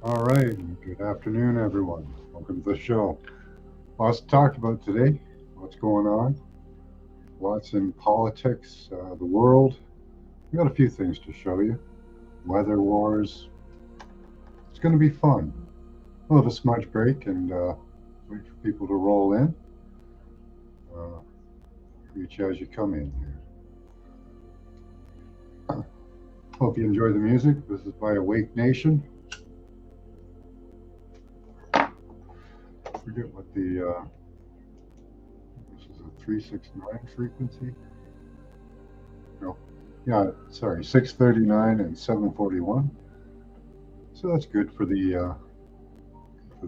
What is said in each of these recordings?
All right, good afternoon, everyone. Welcome to the show. Lots to talk about today. What's going on? Lots in politics, the world. We got a few things to show you. Weather wars. It's going to be fun. We'll have a smudge break and wait for people to roll in. Uh, Reach as you come in here. Hope you enjoy the music. This is by Awake Nation. I forget what this is a 369 frequency. No, yeah, sorry, 639 and 741. So that's good for the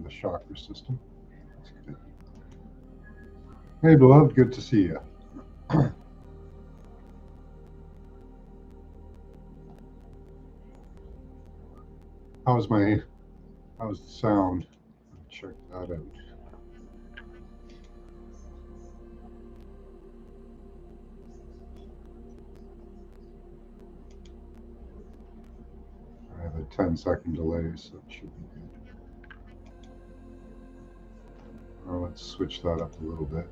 chakra system. That's good. Hey, beloved, good to see you. How's the sound? Check that out. I have a 10-second delay, so it should be good. Let's switch that up a little bit.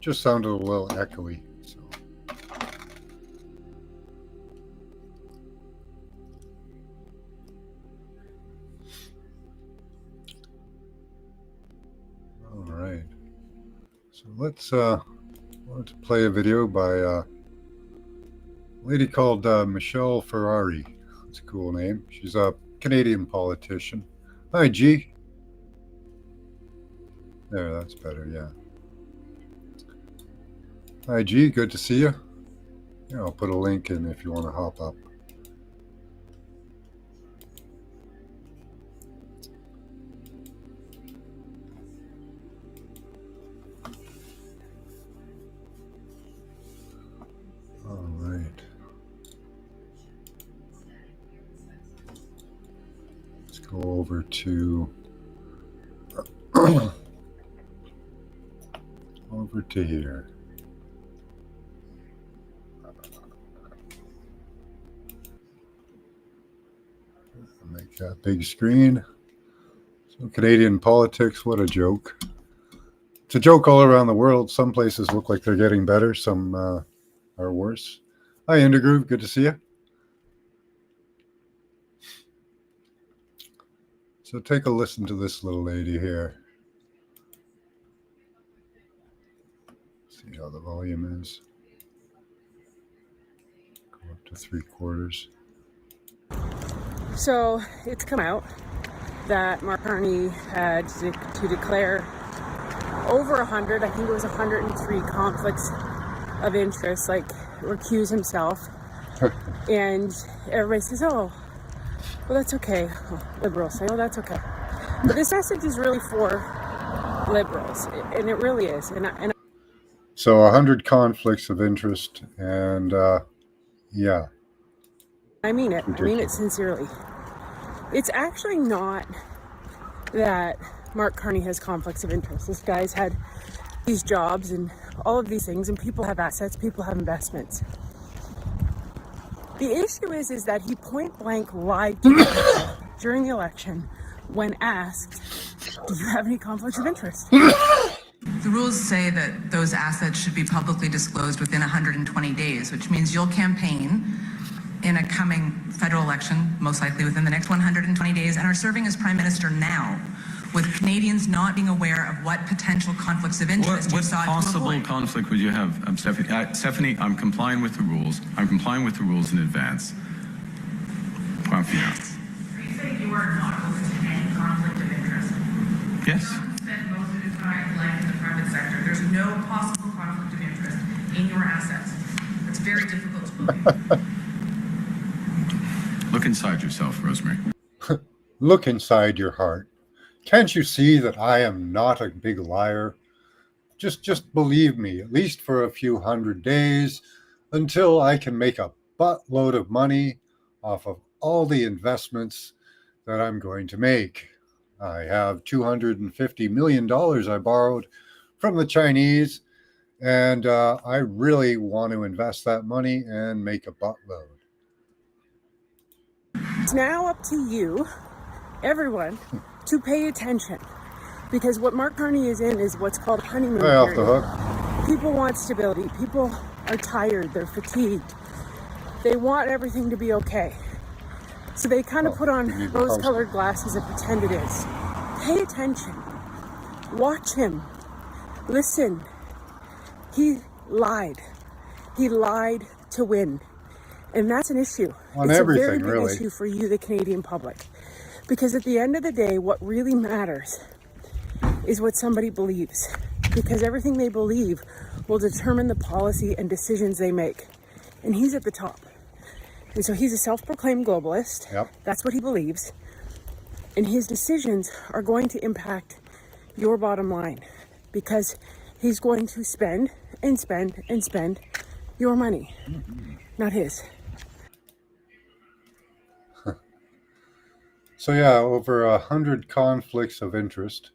Just sounded a little echoey. So. All right. So let's wanted to play a video by a lady called Michelle Ferrari. That's a cool name. She's a Canadian politician. Hi, G. There, that's better. Yeah. Hi, G. Good to see you. Yeah, I'll put a link in if you want to hop up. All right. Let's go over to here. Make that big screen. So Canadian politics, what a joke. It's a joke all around the world. Some places look like they're getting better. Some are worse. Hi, Intergroove. Good to see you. So take a listen to this little lady here. See how the volume is. Go up to 3/4. So it's come out that Mark Carney had to declare over 100, I think it was 103 conflicts of interest, like recuse himself. And everybody says, oh, well, that's okay. Liberals say, oh, that's okay. But this message is really for liberals, and it really is. So 100 conflicts of interest, and yeah. I mean it. I mean it sincerely. It's actually not that Mark Carney has conflicts of interest. This guy's had these jobs and all of these things, and people have assets, people have investments. The issue is that he point blank lied to people during the election when asked, do you have any conflicts of interest? The rules say that those assets should be publicly disclosed within 120 days, which means you'll campaign in a coming federal election, most likely within the next 120 days, and are serving as Prime Minister now, with Canadians not being aware of what potential conflicts of interest you sought to avoid. What possible conflict would you have, Stephanie? Stephanie, I'm complying with the rules. I'm complying with the rules in advance. Point final. Are you saying you are not open to any conflict of interest? Yes. Trump spent most of his life in the private sector. There's no possible conflict of interest in your assets. It's very difficult to believe. Look inside yourself, Rosemary. Look inside your heart. Can't you see that I am not a big liar? Just believe me, at least for a few hundred days, until I can make a buttload of money off of all the investments that I'm going to make. I have $250 million I borrowed from the Chinese, and I really want to invest that money and make a buttload. It's now up to you, everyone, to pay attention. Because what Mark Carney is in is what's called honeymoon Way off period. the hook. People want stability. People are tired. They're fatigued. They want everything to be okay. So they kind of put on rose-colored glasses and pretend it is. Pay attention. Watch him. Listen. He lied. He lied to win. And that's an issue. On it's everything, a very big really. issue for you, the Canadian public. Because at the end of the day, what really matters is what somebody believes. Because everything they believe will determine the policy and decisions they make. And he's at the top. And so he's a self-proclaimed globalist. Yep. That's what he believes. And his decisions are going to impact your bottom line. Because he's going to spend and spend and spend your money, not his. So yeah, over 100 conflicts of interest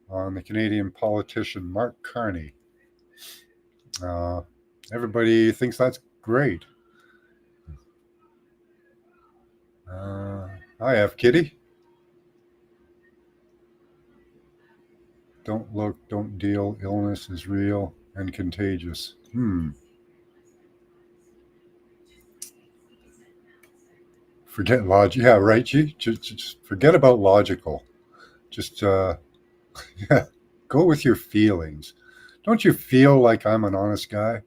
on the Canadian politician Mark Carney. Everybody thinks that's great. Hi, F. Kitty. Don't look, don't deal. Illness is real and contagious. Forget logic. Yeah, right, G? Just forget about logical. Just yeah, go with your feelings. Don't you feel like I'm an honest guy?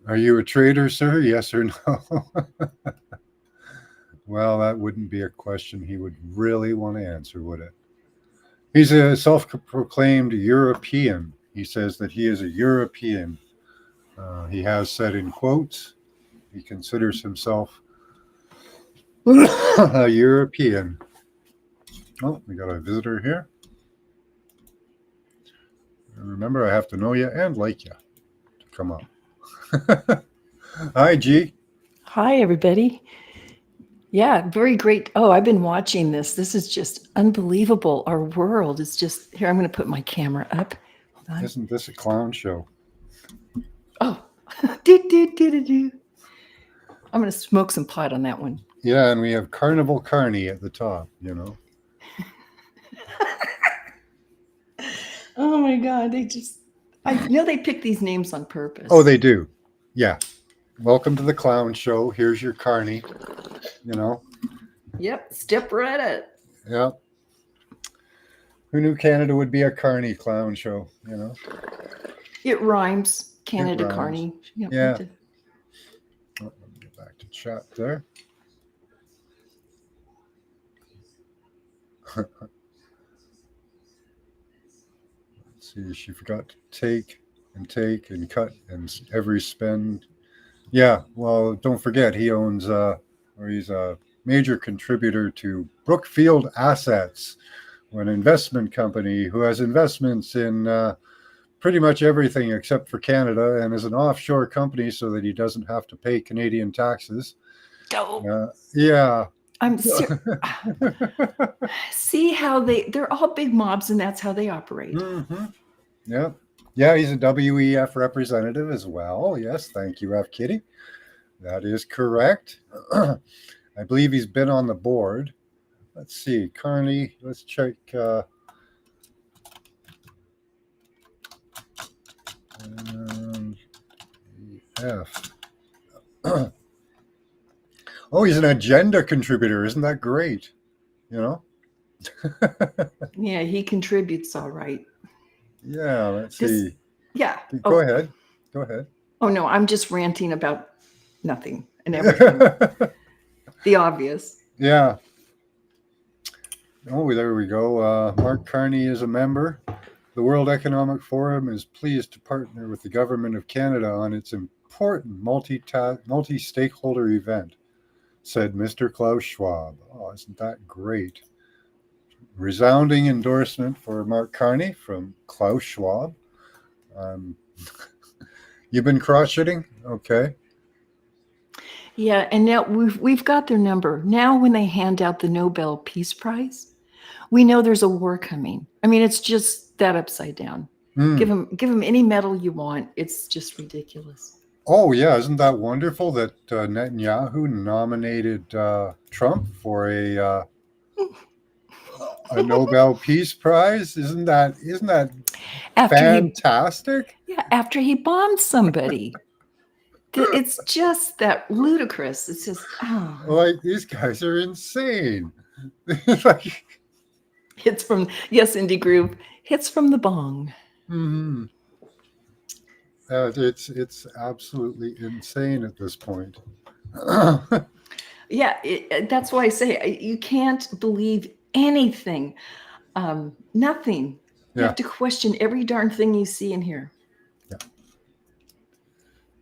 Are you a traitor, sir? Yes or no? Well, that wouldn't be a question he would really want to answer, would it? He's a self-proclaimed European. He says that he is a European. He has said in quotes, he considers himself a European. Oh, we got a visitor here. Remember, I have to know you and like you to come up. Hi, G. Hi, everybody. Yeah, very great. Oh, I've been watching this. This is just unbelievable. Our world is just here. I'm going to put my camera up. Hold on. Isn't this a clown show? Oh, do. I'm going to smoke some pot on that one. Yeah, and we have Carnival Carney at the top, you know. Oh my God. I know they pick these names on purpose. Oh, they do. Yeah. Welcome to the clown show. Here's your Carney, you know. Yep. Step right up. Yeah. Who knew Canada would be a Carney clown show, you know? It rhymes. Canada rhymes. Carney. Yep, Yeah. Oh, let me get back to chat there. Let's see, she forgot to take and cut and every spend. Yeah, well, don't forget he owns or he's a major contributor to Brookfield Assets, an investment company who has investments in pretty much everything except for Canada, and is an offshore company so that he doesn't have to pay Canadian taxes. Yeah. I'm see how they're all big mobs, and that's how they operate. Mm-hmm. Yeah. Yeah, he's a WEF representative as well. Yes, thank you, F. Kitty. That is correct. I believe he's been on the board. Let's see, Carney. Let's check. F. Oh, he's an agenda contributor. Isn't that great? You know? Yeah, he contributes all right. Yeah, let's see. Yeah. Go ahead. Go ahead. Oh, no, I'm just ranting about nothing and everything. The obvious. Yeah. Oh, there we go. Mark Carney is a member. The World Economic Forum is pleased to partner with the Government of Canada on its important multi-stakeholder event, said Mr. Klaus Schwab. Oh, isn't that great? Resounding endorsement for Mark Carney from Klaus Schwab. You've been crocheting? Okay. Yeah, and now we've got their number. Now when they hand out the Nobel Peace Prize, we know there's a war coming. I mean, it's just that upside down. Hmm. Give them any medal you want. It's just ridiculous. Oh, yeah. Isn't that wonderful that Netanyahu nominated Trump for a Nobel Peace Prize? Isn't that After he fantastic? after he bombed somebody. It's just that ludicrous. It's just Like, these guys are insane. Like, hits from Indie Groove hits from the bong. mhm. It's absolutely insane at this point. Yeah, that's why I say you can't believe anything, nothing. You Yeah. have to question every darn thing you see and hear. Yeah.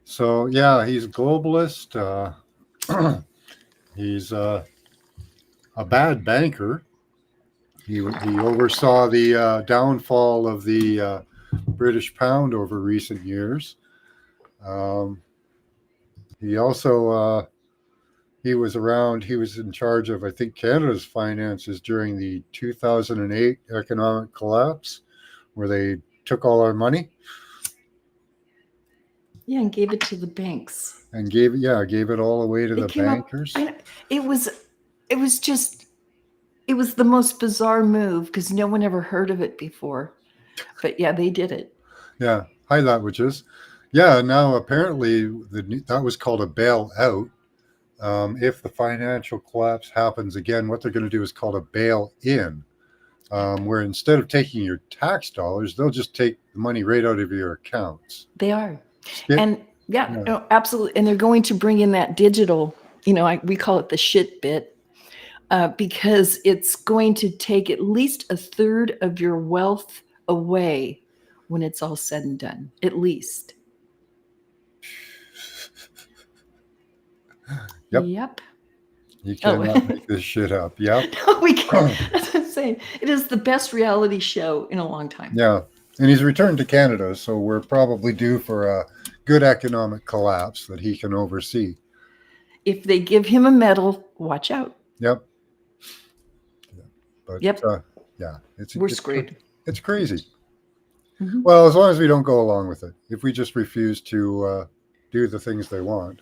So yeah, he's a globalist. He's a bad banker. He oversaw the downfall of the British pound over recent years. He also he was around. He was in charge of, I think, Canada's finances during the 2008 economic collapse, where they took all our money. Yeah, and gave it to the banks. And gave it all away to the bankers. It was the most bizarre move because no one ever heard of it before. But yeah, they did it. Yeah. Hi, that witches. Yeah. Now apparently that was called a bailout. If the financial collapse happens again, what they're going to do is called a bail-in, where instead of taking your tax dollars, they'll just take the money right out of your accounts. They are. And no, absolutely. And they're going to bring in that digital, we call it the shit bit, because it's going to take at least a third of your wealth away when it's all said and done, at least. Yep. You cannot make this shit up. Yep. No, we can't. As I'm saying, it is the best reality show in a long time. Yeah. And he's returned to Canada, so we're probably due for a good economic collapse that he can oversee. If they give him a medal, watch out. Yep. Yeah. But we're screwed. It's crazy. Mm-hmm. Well, as long as we don't go along with it, if we just refuse to do the things they want.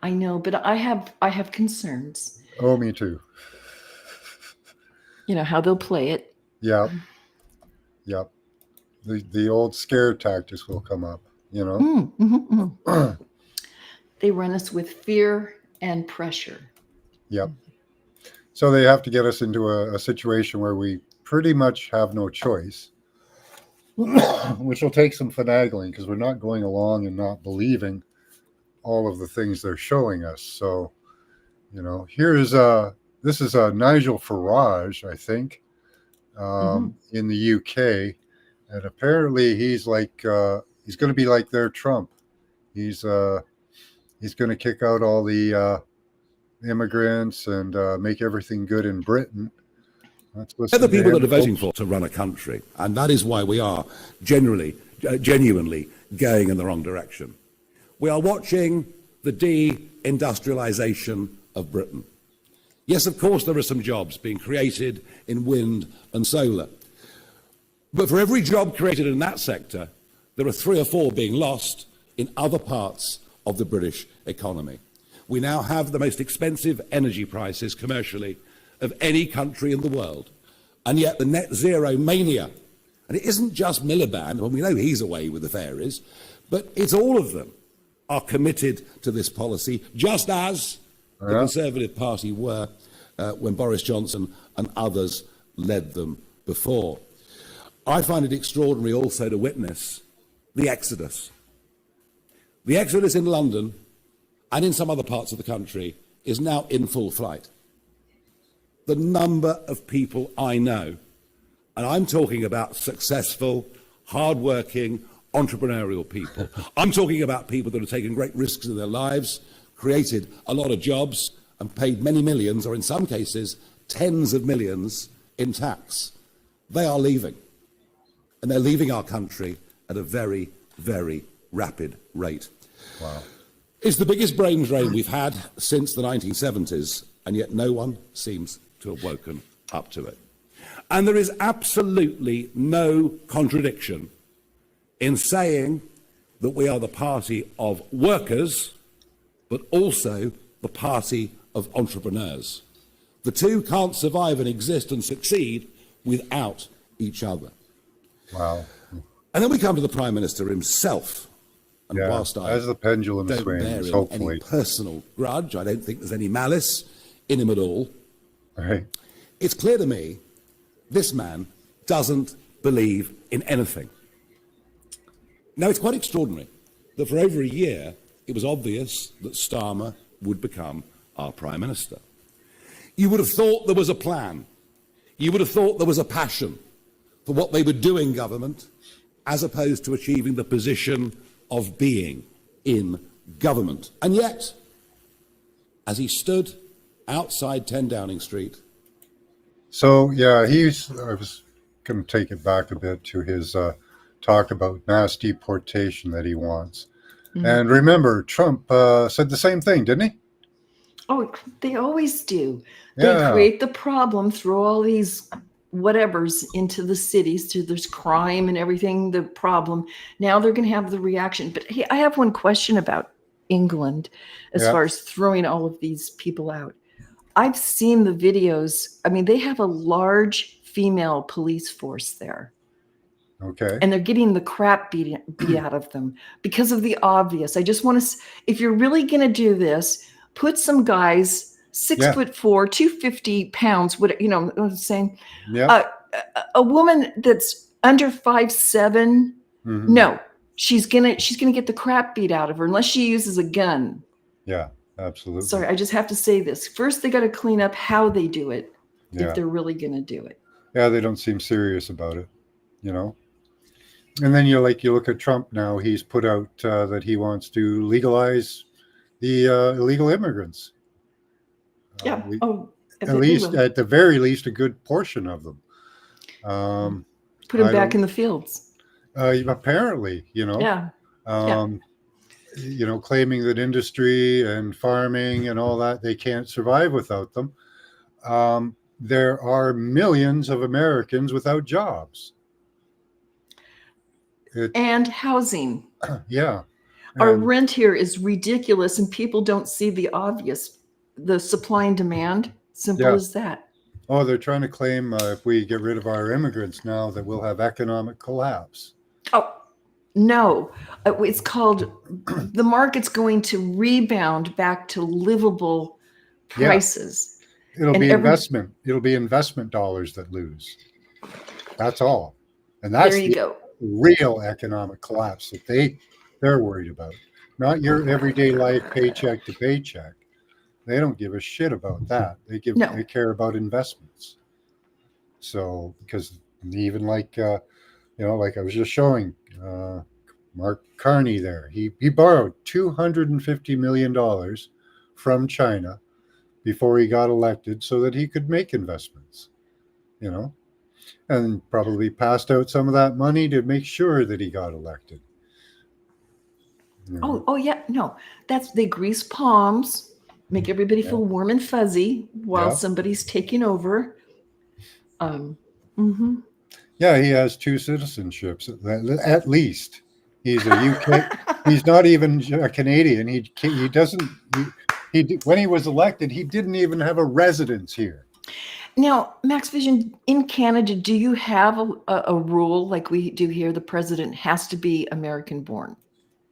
I know, but I have concerns. Oh, me too. How they'll play it. Yep. The old scare tactics will come up, They run us with fear and pressure. Yep. So they have to get us into a situation where we pretty much have no choice, which will take some finagling because we're not going along and not believing all of the things they're showing us. So, this is Nigel Farage, I think, in the UK, and apparently he's like he's going to be like their Trump. He's going to kick out all the immigrants and make everything good in Britain. They're the people that are voting for to run a country, and that is why we are genuinely going in the wrong direction. We are watching the de-industrialization of Britain. Yes, of course, there are some jobs being created in wind and solar. But for every job created in that sector, there are 3 or 4 being lost in other parts of the British economy. We now have the most expensive energy prices commercially of any country in the world. And yet the net zero mania, and it isn't just Miliband, well, we know he's away with the fairies, but it's all of them are committed to this policy, just as the Conservative Party were when Boris Johnson and others led them before. I find it extraordinary also to witness the exodus. The exodus in London and in some other parts of the country is now in full flight. The number of people I know, and I'm talking about successful, hard-working, entrepreneurial people. I'm talking about people that have taken great risks in their lives, created a lot of jobs, and paid many millions, or in some cases, tens of millions in tax. They are leaving. And they're leaving our country at a very, very rapid rate. Wow. It's the biggest brain drain we've had since the 1970s, and yet no one seems to have woken up to it. And there is absolutely no contradiction in saying that we are the party of workers, but also the party of entrepreneurs. The two can't survive and exist and succeed without each other. Wow. And then we come to the Prime Minister himself. And whilst I as the pendulum don't bear swings, him hopefully. any personal grudge, I don't think there's any malice in him at all. Right. It's clear to me this man doesn't believe in anything. Now, it's quite extraordinary that for over a year it was obvious that Starmer would become our Prime Minister. You would have thought there was a plan. You would have thought there was a passion for what they would do in government, as opposed to achieving the position of being in government. And yet, as he stood outside 10 Downing Street. So, yeah, I was going to take it back a bit to his talk about mass deportation that he wants. Mm-hmm. And remember, Trump said the same thing, didn't he? Oh, they always do. They create the problem, throw all these whatevers into the cities, so there's crime and everything, the problem. Now they're going to have the reaction. But hey, I have one question about England as far as throwing all of these people out. I've seen the videos. I mean, they have a large female police force there. Okay. And they're getting the crap beat out of them because of the obvious. I just want to, if you're really going to do this, put some guys 6'4", 250 pounds. What I'm saying? Yeah. A woman that's under 5'7", no, she's gonna get the crap beat out of her unless she uses a gun. Yeah, absolutely. Sorry, I just have to say this. First, they got to clean up how they do it if they're really gonna do it. Yeah, they don't seem serious about it, And then you look at Trump now. He's put out that he wants to legalize the illegal immigrants. Yeah. At the very least, a good portion of them. Put them back in the fields. Apparently, Yeah. Claiming that industry and farming and all that, they can't survive without them. There are millions of Americans without jobs. And housing. Yeah. Our rent here is ridiculous, and people don't see the obvious, the supply and demand. Simple as that. Oh, they're trying to claim if we get rid of our immigrants now that we'll have economic collapse. Oh, no. It's called, the market's going to rebound back to livable prices. Yeah. It'll be investment dollars that lose. That's all. And that's there you go. Real economic collapse that they're worried about. Not your everyday life paycheck to paycheck. They don't give a shit about that. They care about investments. So, because even like I was just showing Mark Carney there, he borrowed $250 million from China before he got elected so that he could make investments, and probably passed out some of that money to make sure that he got elected. Oh yeah, no, they grease palms, make everybody feel warm and fuzzy while somebody's taking over. Yeah, he has 2 citizenships at least. He's a UK. He's not even a Canadian. He doesn't. When he was elected, he didn't even have a residence here. Now, Max Vision, in Canada, do you have a rule like we do here? The president has to be American born.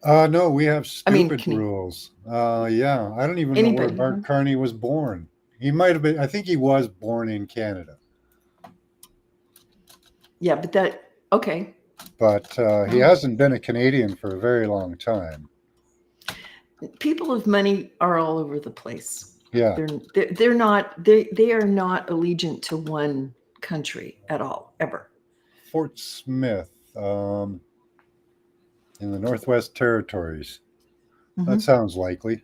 No, we have stupid rules. I don't even know where Mark Carney was born. He might have been. I think he was born in Canada. Yeah, but okay. But he hasn't been a Canadian for a very long time. People of money are all over the place. Yeah, they are not allegiant to one country at all, ever. Fort Smith, in the Northwest Territories. That sounds likely.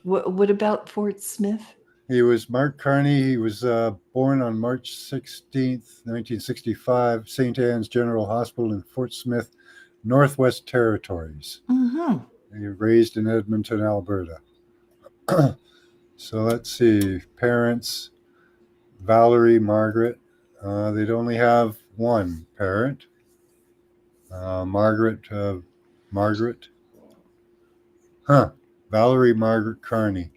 What about Fort Smith? He was Mark Carney. He was born on March 16th, 1965, St. Anne's General Hospital in Fort Smith, Northwest Territories. Mm-hmm. You're raised in Edmonton, Alberta. So let's see. Parents, Valerie, Margaret. They'd only have one parent. Margaret. Huh. Valerie Margaret Carney.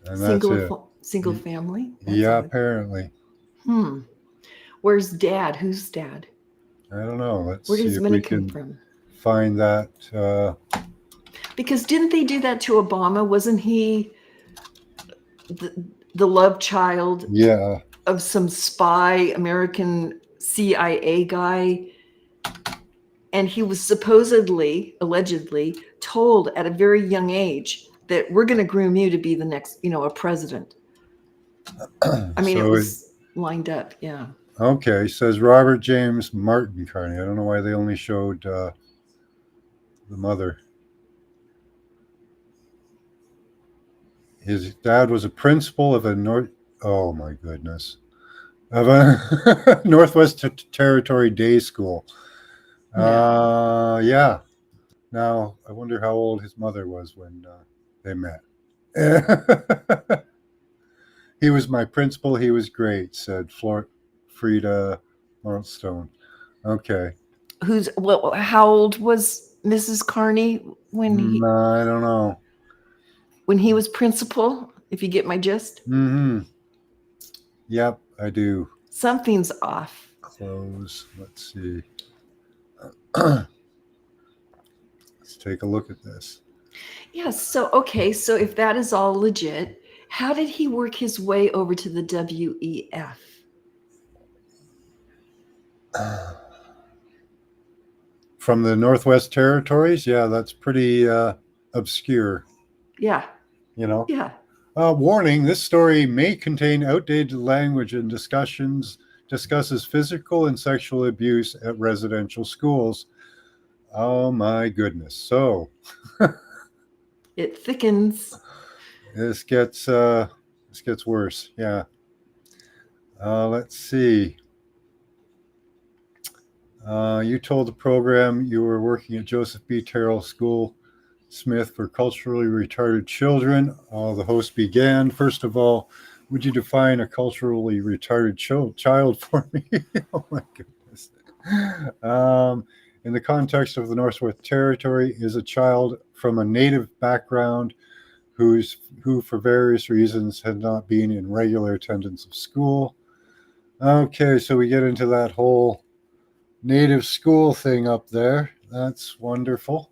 And that's it. Single family. That's Yeah, odd. apparently. Where's dad? Who's dad? I don't know. Let's Where see does if money we come can from? find that. Because didn't they do that to Obama? Wasn't he the love child Yeah. of some spy American CIA guy? And he was supposedly, allegedly, told at a very young age that we're going to groom you to be the next, a president. I mean, So it was lined up. Yeah. Okay, says Robert James Martin Carney. I don't know why they only showed the mother. His dad was a principal of a oh my goodness, of a Northwest Territory day school. Yeah. Now I wonder how old his mother was when they met. He was my principal. He was great, said Frida Marlstone. Okay. How old was Mrs. Carney when I don't know. he was principal? If you get my gist. Mm-hmm. Yep, I do. Something's off. Close. Let's see. Let's take a look at this. Yes. So if that is all legit, how did he work his way over to the WEF? From the Northwest Territories? Yeah, that's pretty obscure. Yeah. Yeah. Warning, this story may contain outdated language and discusses physical and sexual abuse at residential schools. Oh my goodness. So it thickens. This gets worse. Yeah. Let's see. You told the program you were working at Joseph B. Terrell School Smith for culturally retarded children. The host began. First of all, would you define a culturally retarded child for me? Oh my goodness. In the context of the Northwest Territory, is a child from a native background who for various reasons had not been in regular attendance of school. Okay, so we get into that whole native school thing up there. That's wonderful.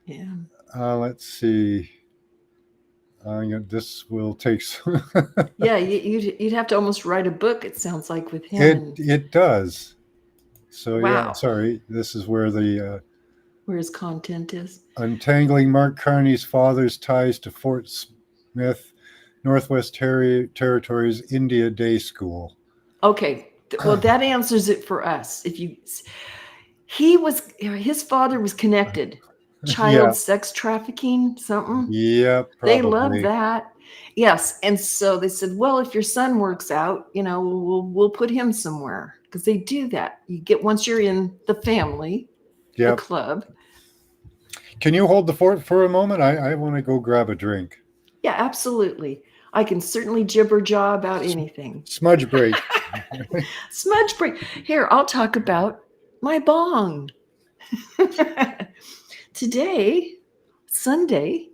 Yeah. Let's see. This will take. Yeah, you'd have to almost write a book. It sounds like with him. It does. So wow. Yeah, sorry. This is where where his content is. Untangling Mark Carney's father's ties to Fort Smith, Northwest Territories India Day School. Okay, well that answers it for us. His father was connected. Child sex trafficking, something. Yeah, probably. They love that. Yes, and so they said, well, if your son works out, we'll put him somewhere, because they do that. You get, once you're in the family, the club. Can you hold the fort for a moment? I want to go grab a drink. Yeah, absolutely. I can certainly jibber jaw about anything. Smudge break. Smudge break. Here, I'll talk about my bong. Today, Sunday,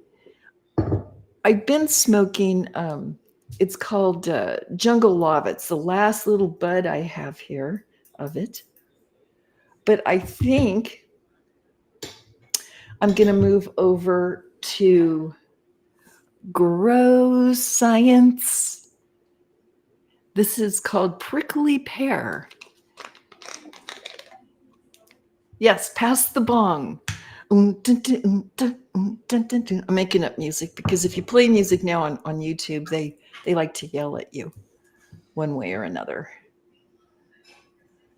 I've been smoking, it's called Jungle Lava. It's the last little bud I have here of it. But I think I'm going to move over to Grow Science. This is called Prickly Pear. Yes, pass the bong. I'm making up music because if you play music now on YouTube, they like to yell at you one way or another.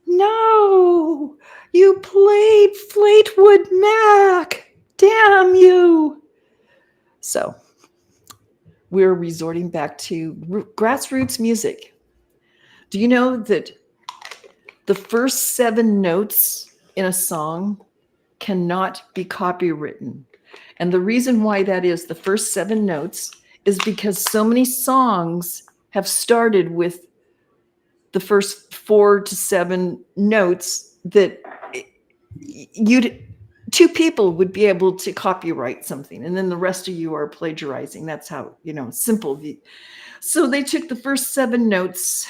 No, you played Fleetwood Mac. Damn you. So we're resorting back to grassroots music. Do you know that the first 7 notes in a song cannot be copywritten. And the reason why that is, the first 7 notes, is because so many songs have started with the first 4 to 7 notes that two people would be able to copyright something, and then the rest of you are plagiarizing. That's how, simple. So they took the first 7 notes,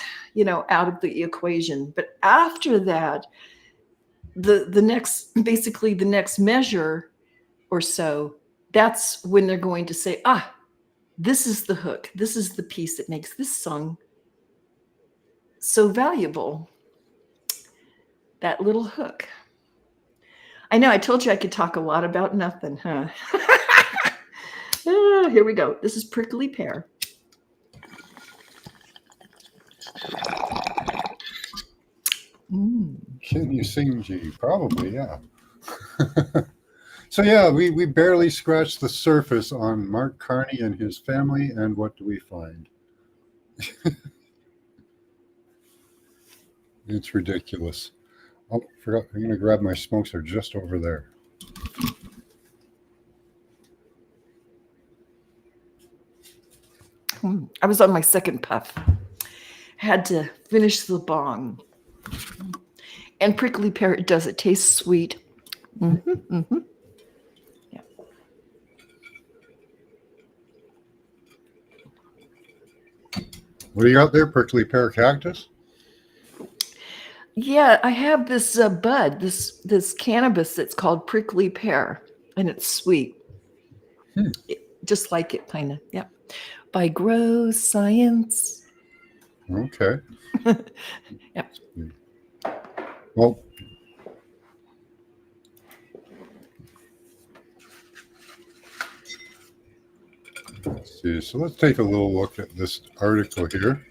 out of the equation. But after that, the next measure or so, that's when they're going to say, this is the hook. This is the piece that makes this song so valuable. That little hook. I know I told you I could talk a lot about nothing, huh? Here we go. This is Prickly Pear. Can you sing, G? Probably, yeah. So yeah, we barely scratched the surface on Mark Carney and his family, and what do we find? It's ridiculous. Oh, forgot. I'm going to grab my smokes. They're just over there. I was on my second puff. Had to finish the bong. And prickly pear, it does. It tastes sweet. Yeah. What do you got there? Prickly pear cactus? Yeah, I have this bud, this cannabis that's called prickly pear, and it's sweet. Just like it, kind of. Yeah. By Grow Science. Okay. Yep. Well, let's see. So let's take a little look at this article here.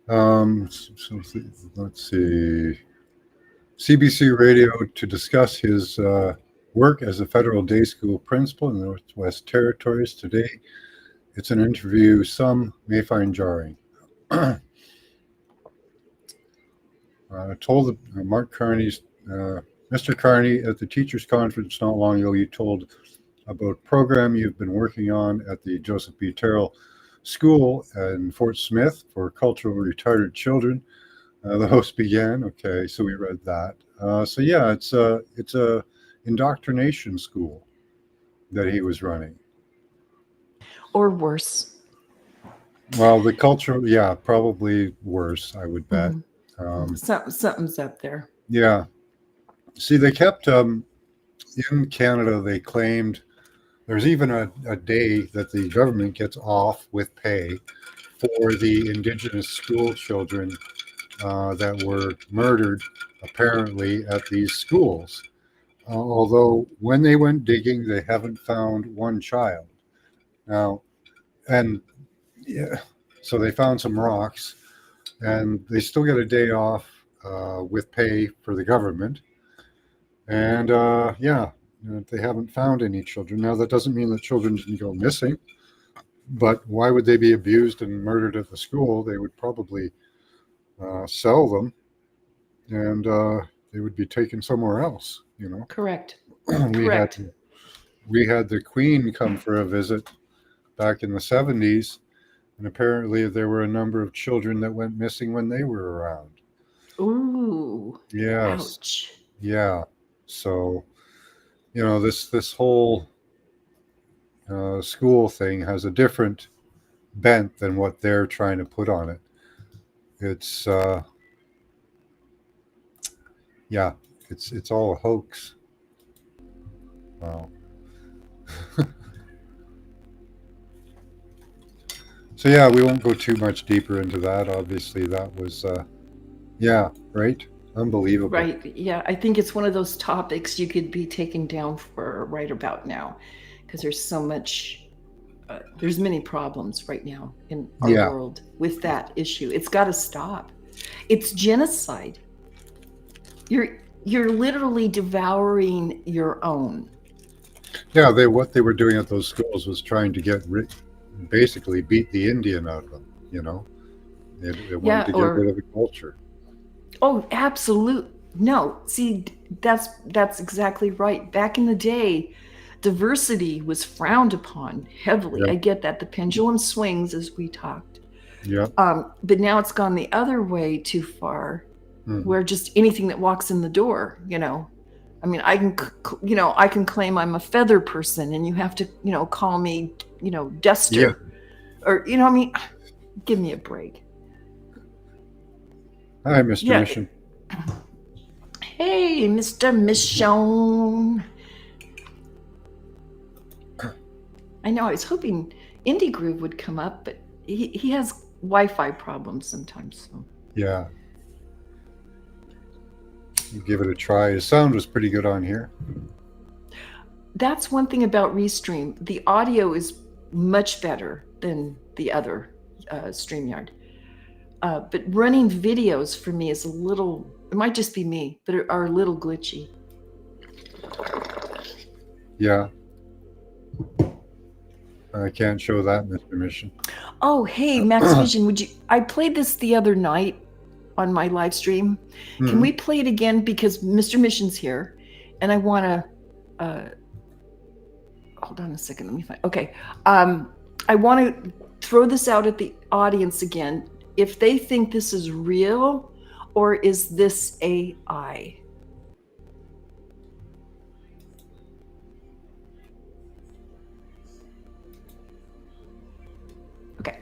So let's see. CBC Radio to discuss his work as a federal day school principal in the Northwest Territories today. It's an interview some may find jarring. Told Mark Carney's, Mr. Carney, at the teachers' conference not long ago, you told about a program you've been working on at the Joseph B. Terrell School in Fort Smith for culturally retarded children. The host began. Okay, so we read that. So yeah, it's a indoctrination school that he was running. Or worse. Well, the culture, yeah, probably worse, I would bet. Something's up there. Yeah. See, they kept in Canada. They claimed there's even a day that the government gets off with pay for the Indigenous school children that were murdered, apparently, at these schools. Although when they went digging, they haven't found one child. Now, and yeah, so they found some rocks, and they still get a day off with pay for the government. And yeah, they haven't found any children. Now, that doesn't mean that children didn't go missing, but why would they be abused and murdered at the school? They would probably sell them, and they would be taken somewhere else, Correct. We had the Queen come for a visit back in the 70s, and apparently there were a number of children that went missing when they were around. Ooh. Yes. Ouch. Yeah. So, this whole school thing has a different bent than what they're trying to put on it. It's yeah, it's all a hoax. Wow. So yeah, we won't go too much deeper into that. Obviously, that was yeah, right? Unbelievable. Right. Yeah, I think it's one of those topics you could be taken down for right about now, because there's so much. There's many problems right now in our world with that issue. It's got to stop. It's genocide. You're literally devouring your own. Yeah, what they were doing at those schools was trying to get basically beat the Indian out of them, you know. It wanted Yeah, to get rid of the culture. oh, absolute. No, see, that's exactly right. Back in the day, diversity was frowned upon heavily. Yeah. I get that the pendulum swings, as we talked. Yeah. But now it's gone the other way too far, Mm-hmm. where just anything that walks in the door, you know. I mean, I can claim I'm a feather person, and you have to, call me, Duster, Yeah. or I mean, give me a break. Hi, Mr. Yeah. Mission. Hey, Mr. Mission. I know. I was hoping Indie Groove would come up, but he has Wi-Fi problems sometimes. So. Yeah. You give it a try. His sound was pretty good on here. That's one thing about Restream. The audio is much better than the other StreamYard. But running videos for me is a little, it might just be me, but are a little glitchy. Yeah. I can't show that, Mr. Mission. Oh, hey, Max Vision, I played this the other night on my live stream. Mm-hmm. Can we play it again? Because Mr. Mission's here and I want to, hold on a second. Let me find, okay. I want to throw this out at the audience again. If they think this is real or is this AI? Okay.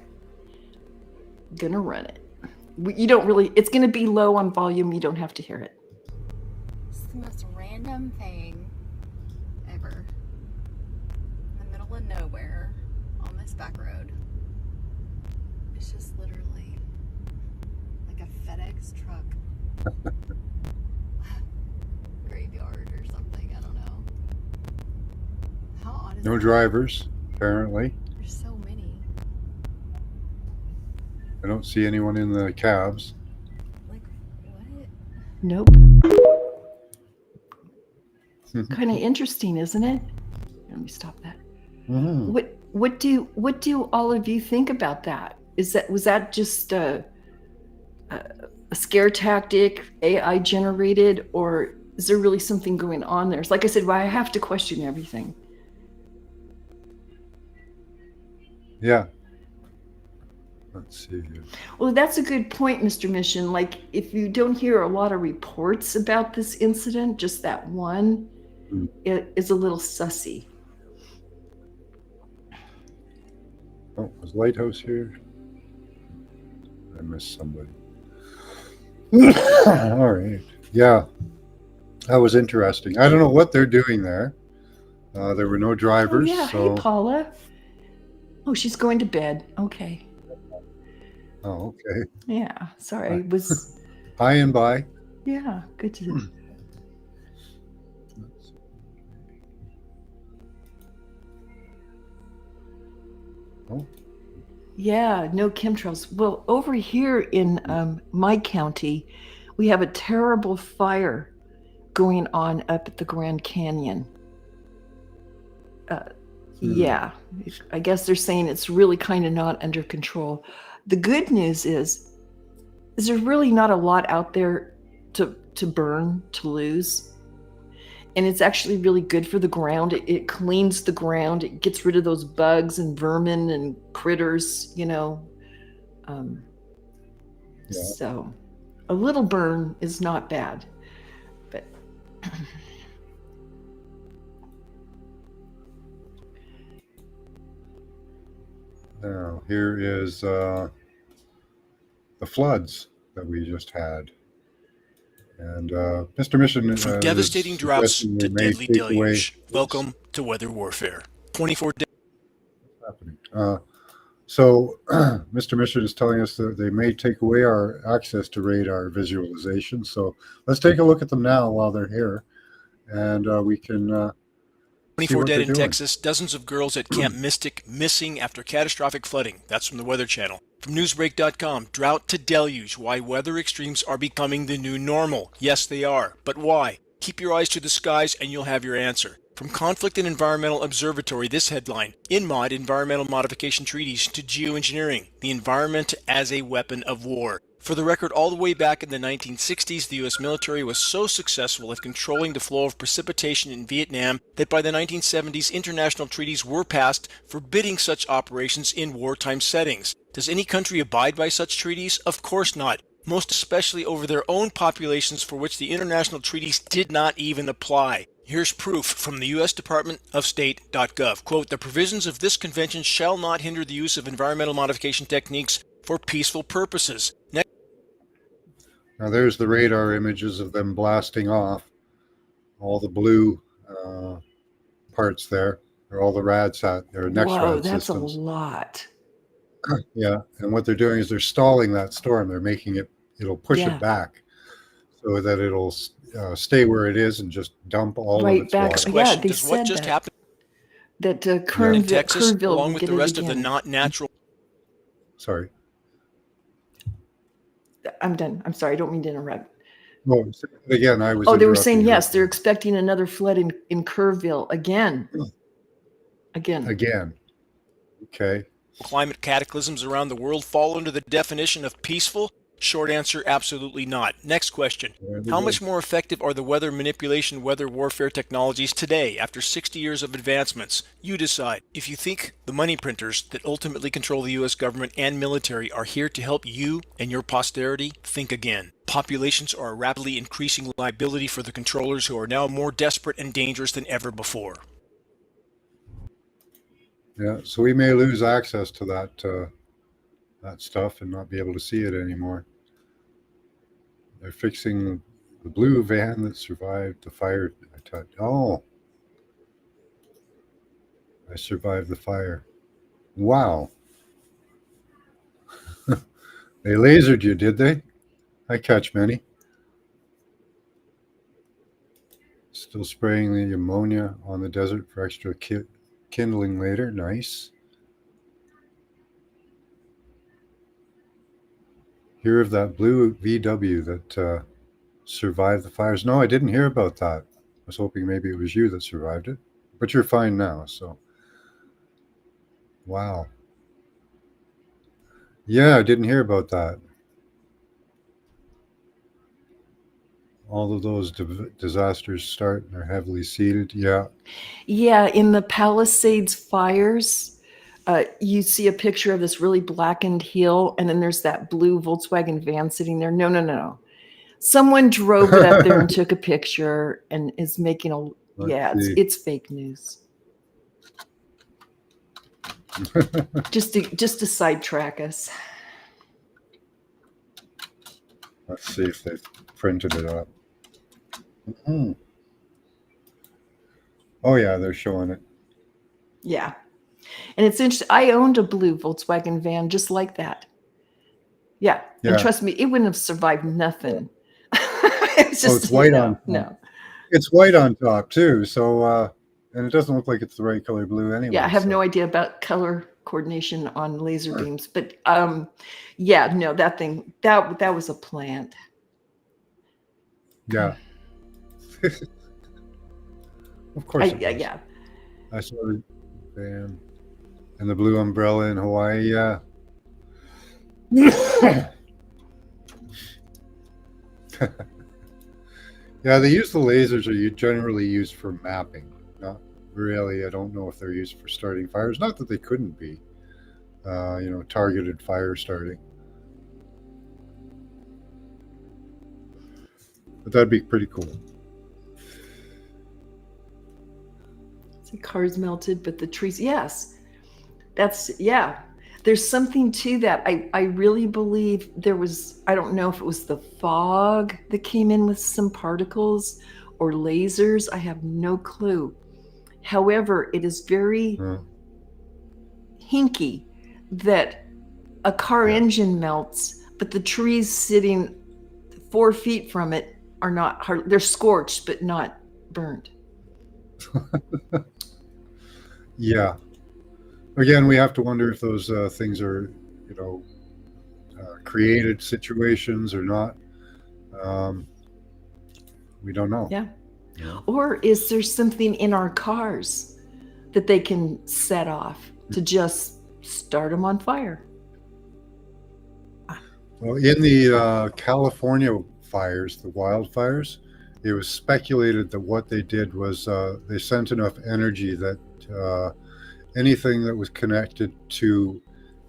Gonna run it. You don't really, it's gonna be low on volume. You don't have to hear it. It's the most random thing ever. In the middle of nowhere on this back road. It's just literally like a FedEx truck graveyard or something. I don't know. How odd is No that? drivers, apparently. There's so many. I don't see anyone in the cabs. Like, what? Nope. Kind of interesting, isn't it? Let me stop that. Mm-hmm. What do all of you think about that? Was that just a scare tactic, AI generated, or is there really something going on there? It's like I said, well, I have to question everything. Yeah. Let's see here. Well, that's a good point, Mr. Mission. Like, if you don't hear a lot of reports about this incident, just that one, it is a little sussy. Oh, was Lighthouse here? I missed somebody. All right. Yeah. That was interesting. I don't know what they're doing there. There were no drivers. Oh, yeah. So... Hey, Paula. Oh, she's going to bed. Okay. Oh, okay. Yeah. Sorry. I was. Hi and bye. Yeah. Good to. Oh. Yeah, no chemtrails. Well, over here in my county, we have a terrible fire going on up at the Grand Canyon. Yeah, I guess they're saying it's really kind of not under control. The good news is there's really not a lot out there to burn, to lose. And it's actually really good for the ground. It cleans the ground. It gets rid of those bugs and vermin and critters, you know. So a little burn is not bad. But now, here is the floods that we just had. And Mr. Mission... From devastating droughts to deadly deluge, welcome to Weather Warfare. 24 days. What's happening? So Mr. Mission is telling us that they may take away our access to radar visualization. So let's take a look at them now while they're here. And we can... 24 dead in Texas, dozens of girls at Camp Mystic missing after catastrophic flooding. That's from the Weather Channel. From Newsbreak.com, drought to deluge, why weather extremes are becoming the new normal. Yes, they are. But why? Keep your eyes to the skies and you'll have your answer. From Conflict and Environmental Observatory, this headline, INMOD, Environmental Modification Treaties, to Geoengineering, the environment as a weapon of war. For the record, all the way back in the 1960s, the U.S. military was so successful at controlling the flow of precipitation in Vietnam that by the 1970s, international treaties were passed forbidding such operations in wartime settings. Does any country abide by such treaties? Of course not, most especially over their own populations for which the international treaties did not even apply. Here's proof from the U.S. Department of State.gov. Quote, the provisions of this convention shall not hinder the use of environmental modification techniques for peaceful purposes. Now there's the radar images of them blasting off all the blue parts there. They're all the RADSAT, they're next Whoa, rad that's systems. a lot. Yeah, and what they're doing is they're stalling that storm. They're making it'll push it back so that it'll stay where it is and just dump all of its back. water. Yeah, they Does said what just that. happened That in Texas, Kernville along with the rest of the not natural... Sorry. I'm done. I'm sorry. I don't mean to interrupt. No, again, I was. Oh, they were saying, yes, they're expecting another flood in Kerrville again. Again. Okay. Climate cataclysms around the world fall under the definition of peaceful? Short answer, absolutely not. Next question. How much more effective are the weather manipulation, weather warfare technologies today after 60 years of advancements? You decide. If you think the money printers that ultimately control the U.S. government and military are here to help you and your posterity, think again. Populations are a rapidly increasing liability for the controllers who are now more desperate and dangerous than ever before. Yeah, so we may lose access to that stuff and not be able to see it anymore. They're fixing the blue van that survived the fire. Oh, I survived the fire. Wow. They lasered you, did they? I catch many. Still spraying the ammonia on the desert for extra kindling later. Nice. Hear of that blue VW that survived the fires? No, I didn't hear about that. I was hoping maybe it was you that survived it, but you're fine now, so. Wow. Yeah, I didn't hear about that. All of those disasters start and they're heavily seeded. Yeah. Yeah, in the Palisades fires, you see a picture of this really blackened hill, and then there's that blue Volkswagen van sitting there. No. Someone drove it up there and took a picture and is making a... it's fake news. just to sidetrack us. Let's see if they've printed it up. Mm-hmm. Oh yeah, they're showing it. Yeah. And it's interesting. I owned a blue Volkswagen van just like that. Yeah. And trust me, it wouldn't have survived nothing. It's white on top. No. It's white on top too. So and it doesn't look like it's the right color blue anyway. Yeah, I have no idea about color coordination on laser beams, but yeah, no, that thing that was a plant. Yeah. Of course. Yeah. I saw the van and the blue umbrella in Hawaii. Yeah. Yeah, they use the lasers are generally used for mapping. Not really. I don't know if they're used for starting fires. Not that they couldn't be. Targeted fire starting. But that'd be pretty cool. The cars melted, but the trees, yes. There's something to that. I really believe there was, I don't know if it was the fog that came in with some particles or lasers. I have no clue. However, it is very hinky that a car engine melts, but the trees sitting 4 feet from it are not hard. They're scorched, but not burned. Yeah. Again, we have to wonder if those things are, created situations or not. We don't know. Yeah. Or is there something in our cars that they can set off to just start them on fire? Well, in the California fires, the wildfires, it was speculated that what they did was they sent enough energy that anything that was connected to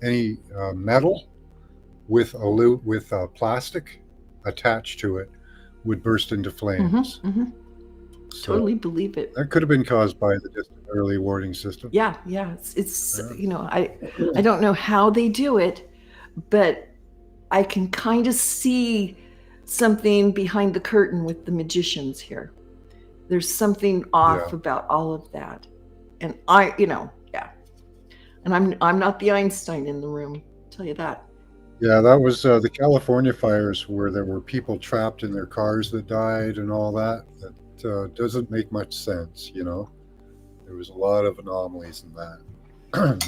any metal with plastic attached to it would burst into flames. So Totally believe it. that could have been caused by the distant early warning system. Yeah. It's I don't know how they do it, but I can kind of see something behind the curtain with the magicians here. There's something off about all of that. And and I'm not the Einstein in the room, I'll tell you that. Yeah, that was the California fires where there were people trapped in their cars that died and all that. That doesn't make much sense, There was a lot of anomalies in that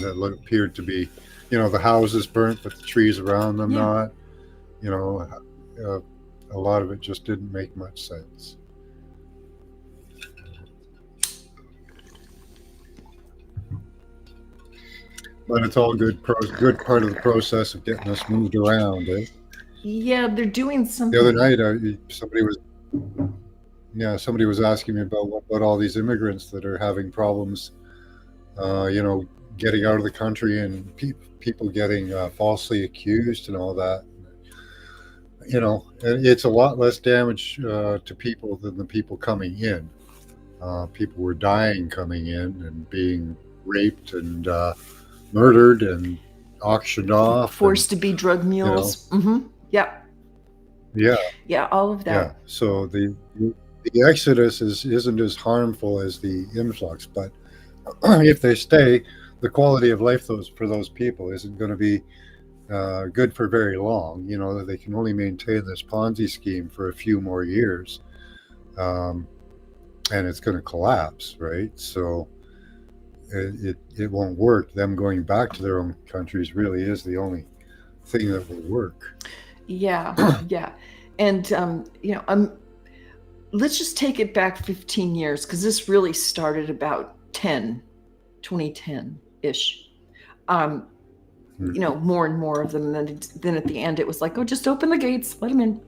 that appeared to be, the houses burnt, but the trees around them not. A lot of it just didn't make much sense. But it's all good part of the process of getting us moved around, eh? Yeah, they're doing something. The other night, somebody was asking me about what about all these immigrants that are having problems, getting out of the country, and people getting falsely accused and all that. It's a lot less damage to people than the people coming in. People were dying coming in and being raped and murdered and auctioned off, forced to be drug mules. Yeah, all of that. Yeah, so the exodus isn't as harmful as the influx, but if they stay, the quality of life for those people isn't going to be good for very long. They can only maintain this Ponzi scheme for a few more years, and it's going to collapse, right? So it won't work. Them going back to their own countries really is the only thing that will work. Yeah. And let's just take it back 15 years, because this really started about 2010-ish. More and more of them. And then at the end, it was like, oh, just open the gates, let them in.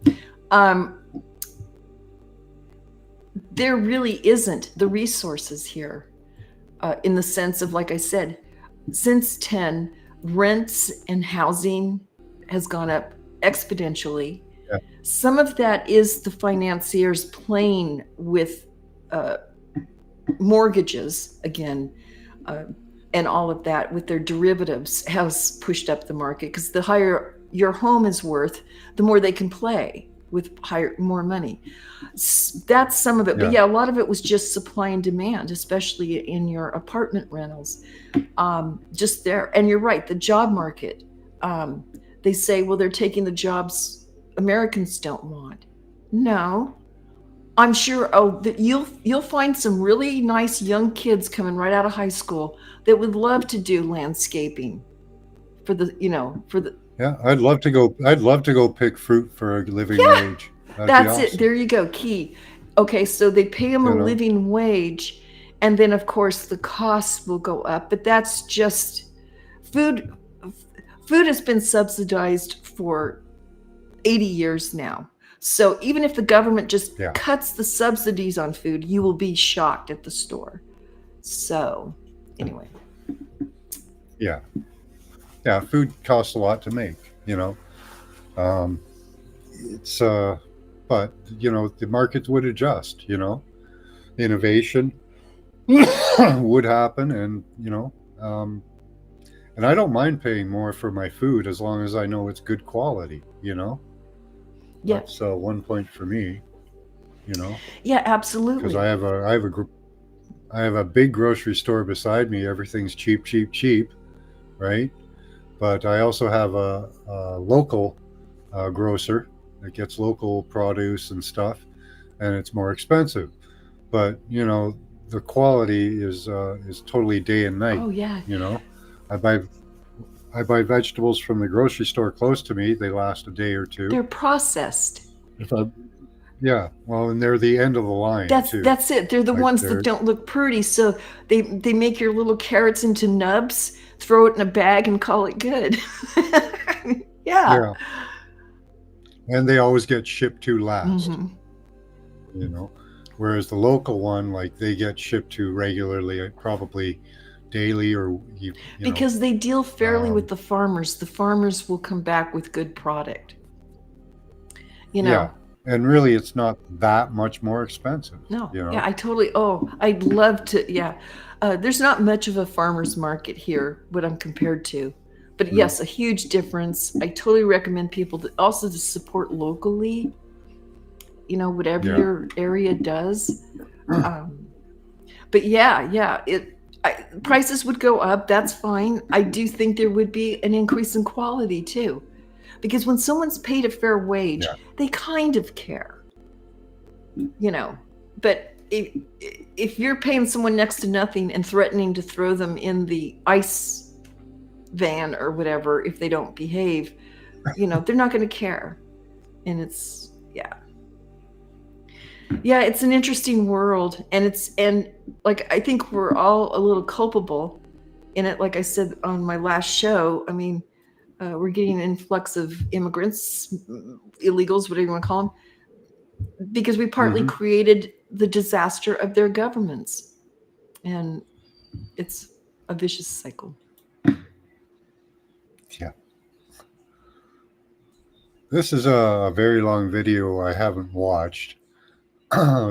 There really isn't the resources here. In the sense of, like I said, since 10, rents and housing has gone up exponentially. Yeah. Some of that is the financiers playing with mortgages again, and all of that with their derivatives has pushed up the market, because the higher your home is worth, the more they can play with more money. That's some of it. But a lot of it was just supply and demand, especially in your apartment rentals. Just there. And you're right, the job market. They say, well, they're taking the jobs Americans don't want. No. I'm sure that you'll find some really nice young kids coming right out of high school that would love to do landscaping Yeah, I'd love to go pick fruit for a living wage. That's awesome. it. There you go. Key. Okay, so they pay them a living wage, and then of course the costs will go up. But that's just food. Food has been subsidized for 80 years now. So even if the government just cuts the subsidies on food, you will be shocked at the store. So anyway. Yeah, food costs a lot to make, it's but the markets would adjust, innovation would happen, and and I don't mind paying more for my food as long as I know it's good quality. That's one point for me. Yeah, absolutely. Because I have a big grocery store beside me. Everything's cheap, right? But I also have a local grocer that gets local produce and stuff, and it's more expensive. But the quality is totally day and night. Oh yeah. I buy vegetables from the grocery store close to me. They last a day or two. They're processed. Yeah, well, and they're the end of the line too. That's it. They're the Like ones that don't look pretty, so they make your little carrots into nubs, throw it in a bag, and call it good. Yeah, and they always get shipped to last. Mm-hmm. You know, whereas the local one, like they get shipped to regularly, probably daily, or because they deal fairly with the farmers. The farmers will come back with good product. You know. Yeah, and really, it's not that much more expensive. No. You know? Yeah, I totally. Oh, I'd love to. Yeah, there's not much of a farmers market here, what I'm compared to, but yes, a huge difference. I totally recommend people to also to support locally. You know, whatever your area does. But yeah, prices would go up. That's fine. I do think there would be an increase in quality too, because when someone's paid a fair wage, they kind of care. You know, but if you're paying someone next to nothing and threatening to throw them in the ice van or whatever if they don't behave, you know, they're not going to care. And it's it's an interesting world, and like I think we're all a little culpable in it. Like I said on my last show, I mean, we're getting an influx of immigrants, illegals, whatever you want to call them, because we partly created the disaster of their governments, and it's a vicious cycle. Yeah. This is a very long video I haven't watched.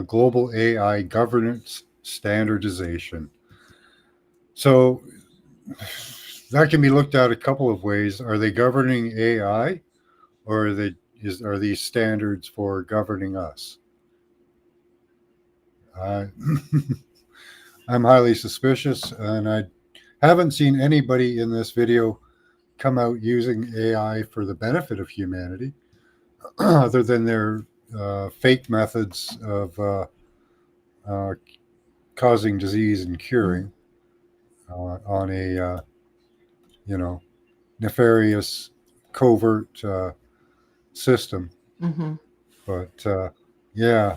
Global AI governance standardization. So that can be looked at a couple of ways. Are they governing AI, or are these standards for governing us? I'm highly suspicious, and I haven't seen anybody in this video come out using AI for the benefit of humanity, other than their fake methods of causing disease and curing on a nefarious covert system. But yeah,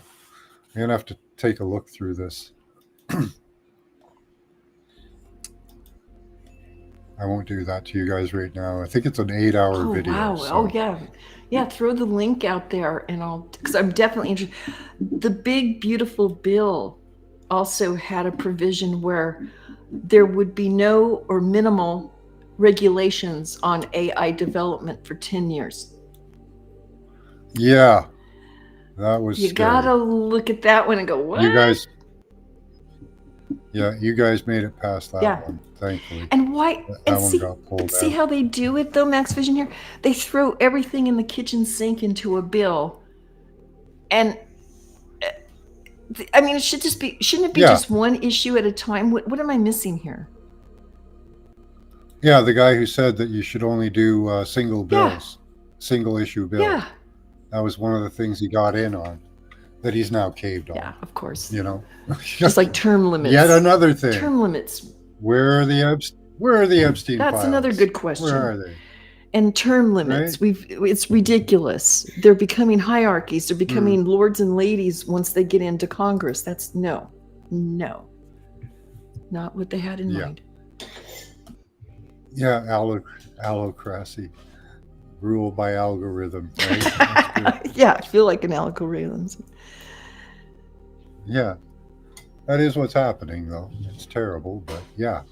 I'm gonna have to take a look through this. I won't do that to you guys right now. I think it's an 8-hour video. Wow. So. Oh yeah, throw the link out there, and because I'm definitely interested. The big beautiful bill also had a provision where there would be no or minimal regulations on AI development for 10 years. Yeah, that was you scary. Gotta look at that one and go, what? You guys made it past that one, thankfully. And why? That one got pulled see out. how they do it though, Max Vision here? They throw everything in the kitchen sink into a bill, and I mean, shouldn't it be just one issue at a time? What am I missing here? Yeah, the guy who said that you should only do single bills, single issue bills. Yeah. That was one of the things he got in on, that he's now caved on. Yeah, of course. You know, just like term limits. Yet another thing. Term limits. Where are the Epstein That's files? another good question. Where are they? And term limits. Right? It's ridiculous. They're becoming hierarchies. They're becoming lords and ladies once they get into Congress. That's no, not what they had in mind. Yeah, allocracy, rule by algorithm. Right? Yeah, I feel like an algorithm. Yeah, that is what's happening, though. It's terrible, but yeah.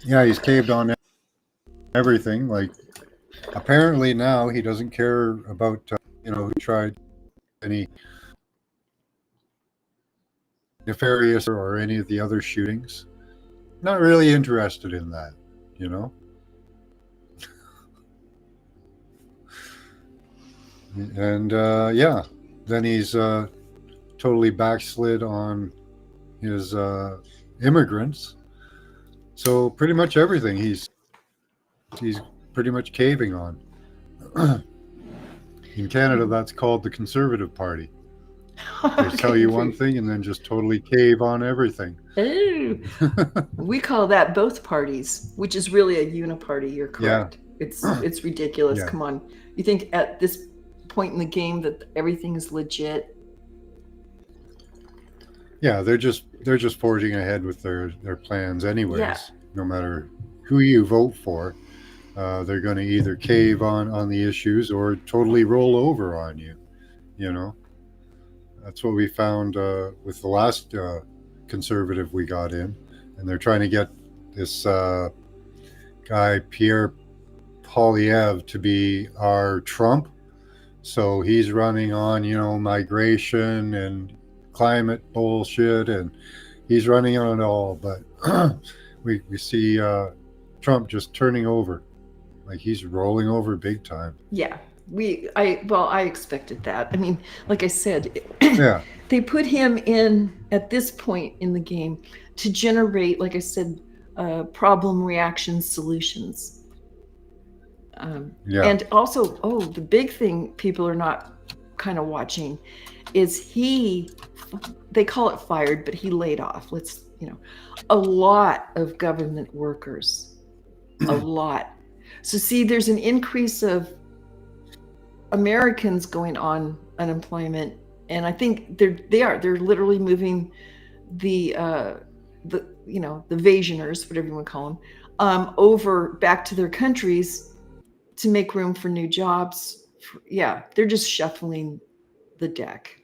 Yeah, he's caved on everything. Like, apparently now he doesn't care about, who tried any nefarious or any of the other shootings. Not really interested in that, you know? And, then he's totally backslid on his immigrants. So pretty much everything he's pretty much caving on. In Canada, that's called the Conservative Party. They tell you one thing and then just totally cave on everything. Oh, we call that both parties, which is really a uniparty. You're correct. Yeah. It's ridiculous. Yeah. Come on. You think at this point in the game that everything is legit? Yeah, they're just forging ahead with their plans anyways. Yeah. No matter who you vote for, they're going to either cave on the issues or totally roll over on you. You know, that's what we found with the last conservative we got in, and they're trying to get this guy Pierre Poilievre to be our Trump. So he's running on, migration and climate bullshit, and he's running on it all. But we see Trump just turning over, like he's rolling over big time. Yeah, I expected that. I mean, like I said, Yeah, they put him in at this point in the game to generate, like I said, problem reaction solutions. yeah, And also, the big thing people are not kind of watching is they call it fired, but he laid off. A lot of government workers, a lot. So see, there's an increase of Americans going on unemployment, and I think they're literally moving the evasioners, whatever you want to call them, over back to their countries to make room for new jobs. They're just shuffling the deck,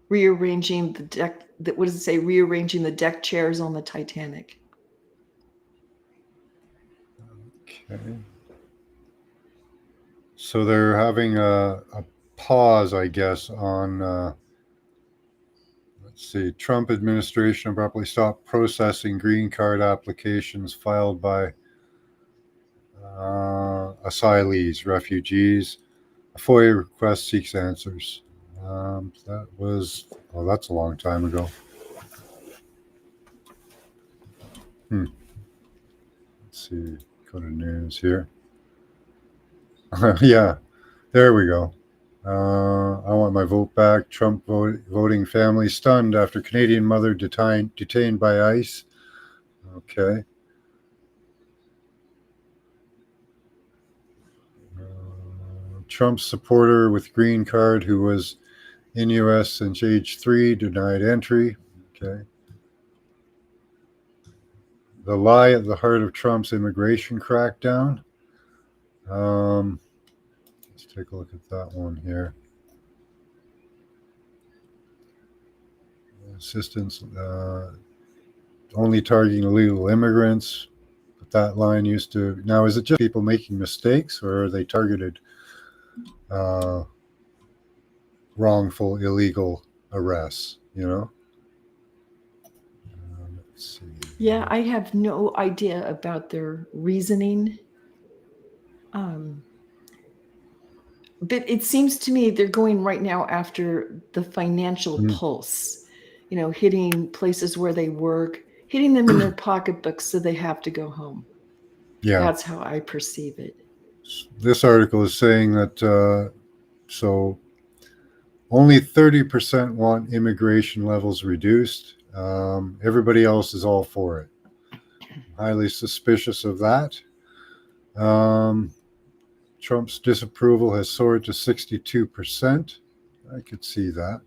rearranging the deck. What does it say? Rearranging the deck chairs on the Titanic. okay. So they're having a pause, I guess, on let's see, Trump administration abruptly stopped processing green card applications filed by asylees, refugees. A FOIA request seeks answers. That's a long time ago. Let's see, go to news here. Yeah, there we go. I want my vote back. Trump voting family stunned after Canadian mother detained by ICE. Okay. Trump supporter with green card who was in U.S. since age 3 denied entry. Okay. The lie at the heart of Trump's immigration crackdown. Let's take a look at that one here. Assistance only targeting illegal immigrants. But that line used to. Now, is it just people making mistakes, or are they targeted wrongful illegal arrests? Let's see. Yeah, I have no idea about their reasoning. But it seems to me they're going right now after the financial pulse, hitting places where they work, hitting them in their pocketbooks so they have to go home. Yeah. That's how I perceive it. This article is saying that so only 30% want immigration levels reduced. Everybody else is all for it. Highly suspicious of that. Trump's disapproval has soared to 62%. I could see that.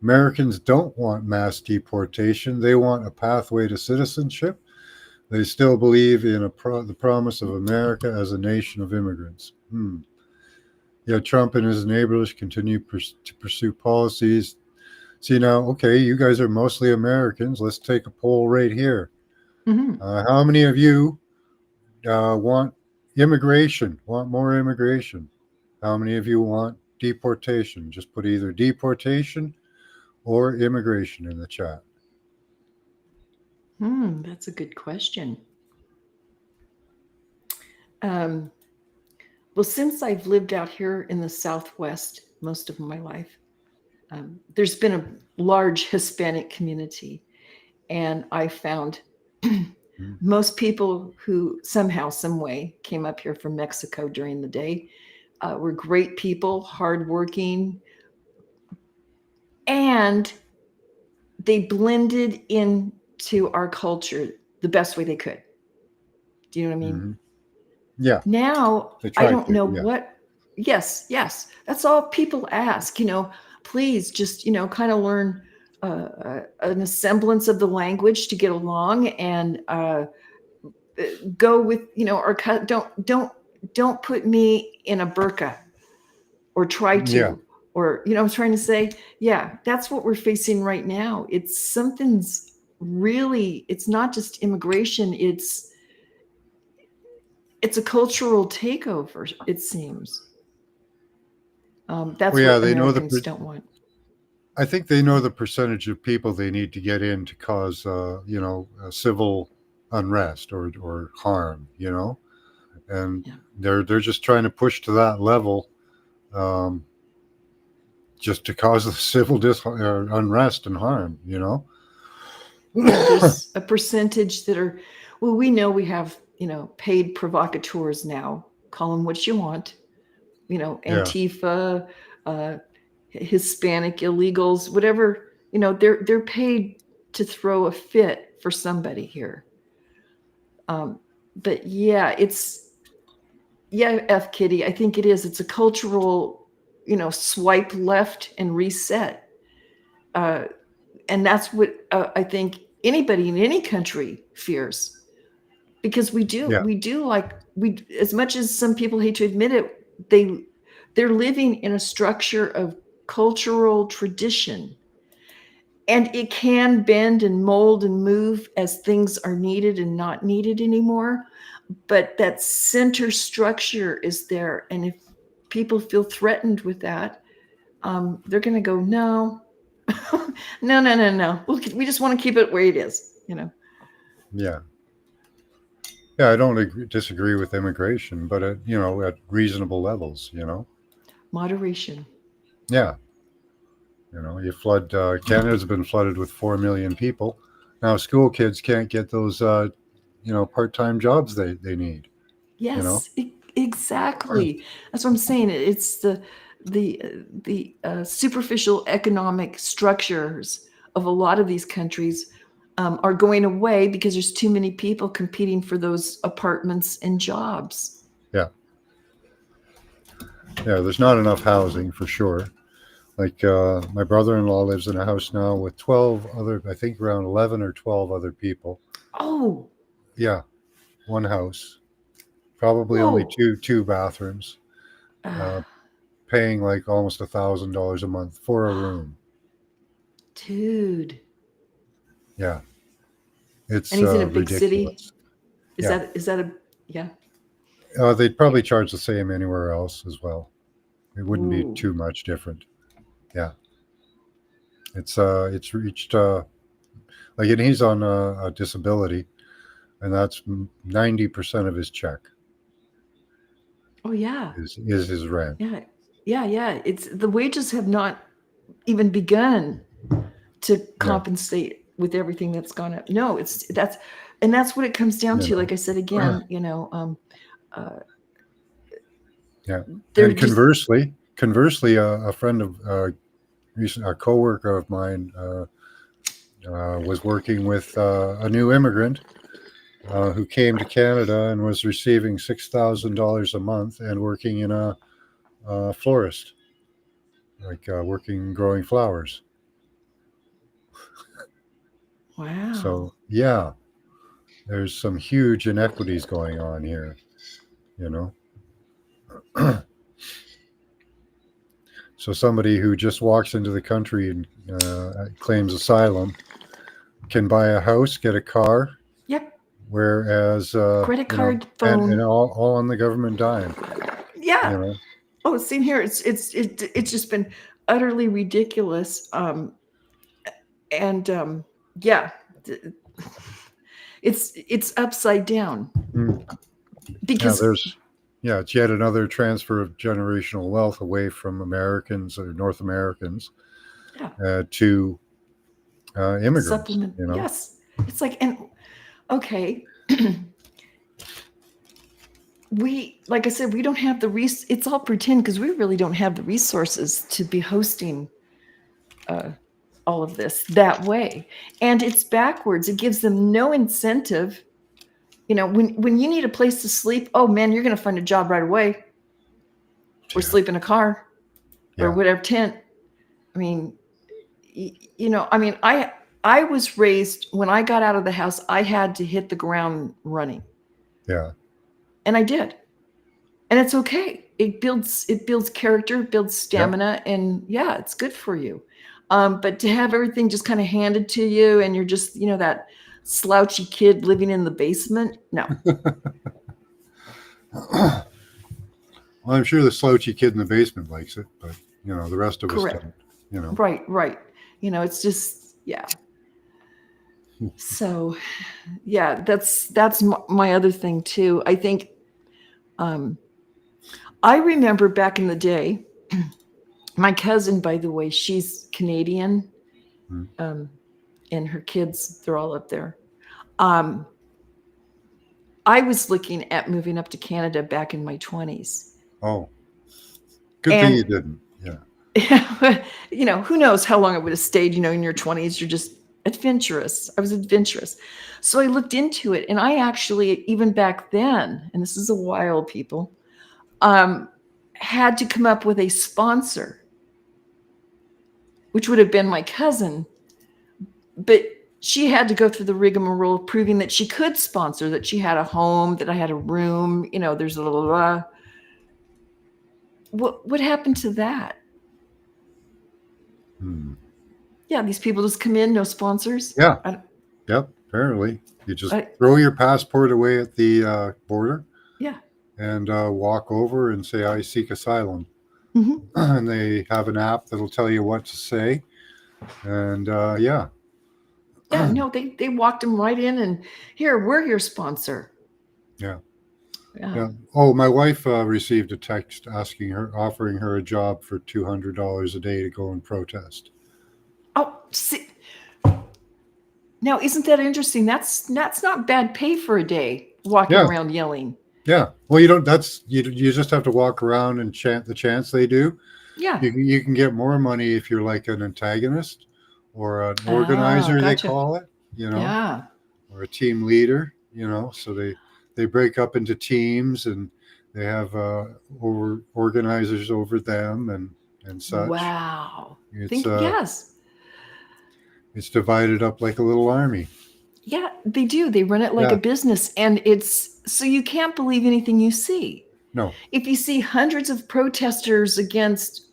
Americans don't want mass deportation. They want a pathway to citizenship. They still believe in the promise of America as a nation of immigrants. Yet Trump and his neighbors continue to pursue policies. See now, okay, you guys are mostly Americans. Let's take a poll right here. Mm-hmm. How many of you want immigration, want more immigration? How many of you want deportation? Just put either deportation or immigration in the chat. That's a good question. Well, since I've lived out here in the Southwest most of my life, there's been a large Hispanic community, and I found most people who somehow, some way came up here from Mexico during the day were great people, hardworking, and they blended into our culture the best way they could. Do you know what I mean? Mm-hmm. Yeah. Now, They I tried don't to, know yeah. what. Yes, yes. That's all people ask. Please just, kind of learn an semblance of the language to get along, and go with, or don't put me in a burqa, or try Yeah. to, or, I'm trying to say, yeah, that's what we're facing right now. Something's really, it's not just immigration. It's a cultural takeover, it seems. That's Well, yeah, what they know Americans don't want. I think they know the percentage of people they need to get in to cause, civil unrest or harm, and Yeah. they're just trying to push to that level, just to cause the civil unrest and harm, Yeah, there's a percentage that are, well, we know we have, paid provocateurs now. Call them what you want, Yeah. Antifa, Hispanic illegals, whatever, they're paid to throw a fit for somebody here. But yeah, F Kitty, I think it is. It's a cultural, swipe left and reset. And that's what I think anybody in any country fears, because we do as much as some people hate to admit it, they're living in a structure of cultural tradition, and it can bend and mold and move as things are needed and not needed anymore. But that center structure is there, and if people feel threatened with that, they're going to go, no. No. We just want to keep it where it is, Yeah. Yeah, I don't disagree with immigration, but at reasonable levels, Moderation. Yeah. You flood. Canada's been flooded with 4 million people. Now school kids can't get those, part-time jobs they need. Yes, exactly. That's what I'm saying. It's the superficial economic structures of a lot of these countries are going away because there's too many people competing for those apartments and jobs. Yeah. Yeah, there's not enough housing for sure. Like my brother-in-law lives in a house now with 12 other, I think around 11 or 12 other people. Oh. Yeah, one house, probably only two bathrooms, paying like almost $1,000 a month for a room. Dude. Yeah. It's and he's in a big ridiculous. City. Is that a yeah? They'd probably charge the same anywhere else as well. It wouldn't be too much different. Yeah. It's reached and he's on a disability, and that's 90% of his check. Oh yeah. Is his rent. Yeah. It's the wages have not even begun to compensate with everything that's gone up. No, that's what it comes down to. Like I said again, yeah. And conversely, a friend of a coworker of mine was working with a new immigrant who came to Canada and was receiving $6,000 a month and working in a florist, like growing flowers. Wow. So yeah, there's some huge inequities going on here, So somebody who just walks into the country and claims asylum can buy a house, get a car. Yep. Whereas credit card, phone, and all on the government dime. Yeah. Oh, same here. It's just been utterly ridiculous. It's upside down. Because it's yet another transfer of generational wealth away from Americans or North Americans to immigrants. Supplement. Yes, it's like, and okay. like I said, we don't have the it's all pretend because we really don't have the resources to be hosting all of this that way. And it's backwards. It gives them no incentive. You know, when you need a place to sleep, oh man, you're going to find a job right away, or sleep in a car, or whatever tent. I mean, I was raised, when I got out of the house, I had to hit the ground running. Yeah. And I did. And it's okay. It builds character, builds stamina, and yeah, it's good for you. But to have everything just kind of handed to you and you're just, that slouchy kid living in the basement, no. Well, I'm sure the slouchy kid in the basement likes it, but the rest of us don't. Right. It's just, yeah. So, yeah, that's my other thing too. I think, I remember back in the day, my cousin, by the way, she's Canadian, and her kids, they're all up there. I was looking at moving up to Canada back in my 20s. Oh, good thing you didn't. Yeah. Who knows how long I would have stayed, in your 20s. You're just adventurous. I was adventurous. So I looked into it, and I actually, even back then, and this is a while, people, had to come up with a sponsor, which would have been my cousin, but she had to go through the rigmarole of proving that she could sponsor, that she had a home, that I had a room, there's a little, what happened to that? Yeah, these people just come in, no sponsors. Yeah. Yep. Apparently, you just throw your passport away at the border. Yeah. And walk over and say, "I seek asylum." Mm-hmm. And they have an app that'll tell you what to say. And yeah, no, they walked them right in, and here, we're your sponsor. Yeah. Oh, my wife received a text offering her a job for $200 a day to go and protest. Oh, see, now isn't that interesting? That's not bad pay for a day walking around yelling. Yeah. Well, you just have to walk around and chant the chants they do. Yeah. You can get more money if you're like an antagonist or an organizer, gotcha. They call it, Yeah. or a team leader, so they break up into teams and they have organizers over them and such. Wow. Yes. It's divided up like a little army. Yeah, they do. They run it like a business, and so you can't believe anything you see. No. If you see hundreds of protesters against,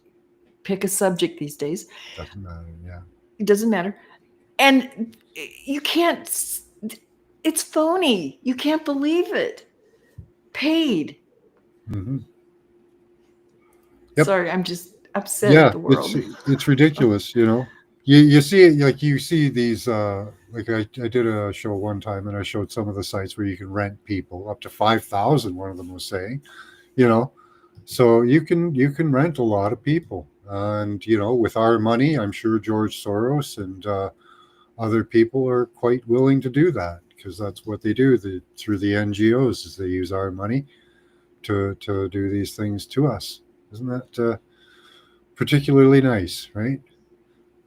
pick a subject these days. Doesn't matter, yeah. It doesn't matter. And you can't, it's phony. You can't believe it. Paid. Mm-hmm. Yep. Sorry, I'm just upset at the world. It's ridiculous, You see it, like you see these, like I did a show one time and I showed some of the sites where you can rent people up to 5,000. One of them was saying, so you can rent a lot of people, and with our money, I'm sure George Soros and other people are quite willing to do that, because that's what they do through the NGOs, is they use our money to do these things to us. Isn't that particularly nice, right?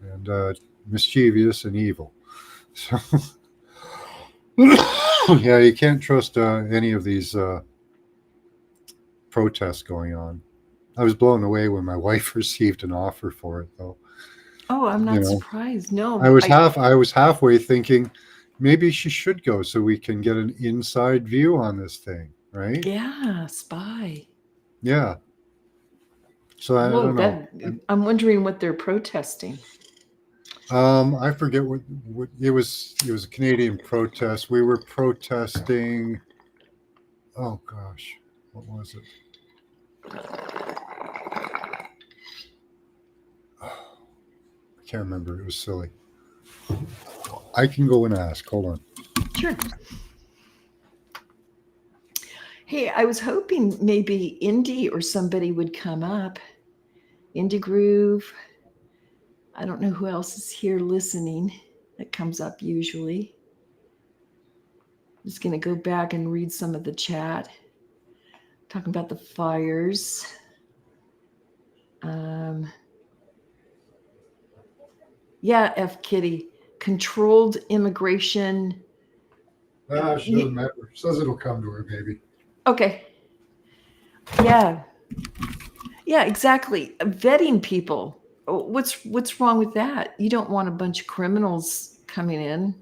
And mischievous and evil. So, yeah, you can't trust any of these protests going on. I was blown away when my wife received an offer for it, though. Oh, I'm not surprised. No, I was halfway thinking maybe she should go so we can get an inside view on this thing, right? Yeah, spy. Yeah. So I don't know. I'm wondering what they're protesting. I forget what it was. It was a Canadian protest. We were protesting. Oh gosh, what was it? I can't remember. It was silly. I can go and ask. Hold on. Sure. Hey, I was hoping maybe Indy or somebody would come up. Indie Groove. I don't know who else is here listening that comes up usually. I'm just going to go back and read some of the chat. talking about the fires. Yeah, F. Kitty, controlled immigration. She doesn't matter. Says it'll come to her, baby. Okay. Yeah. Yeah, exactly. Vetting people. What's wrong with that? You don't want a bunch of criminals coming in.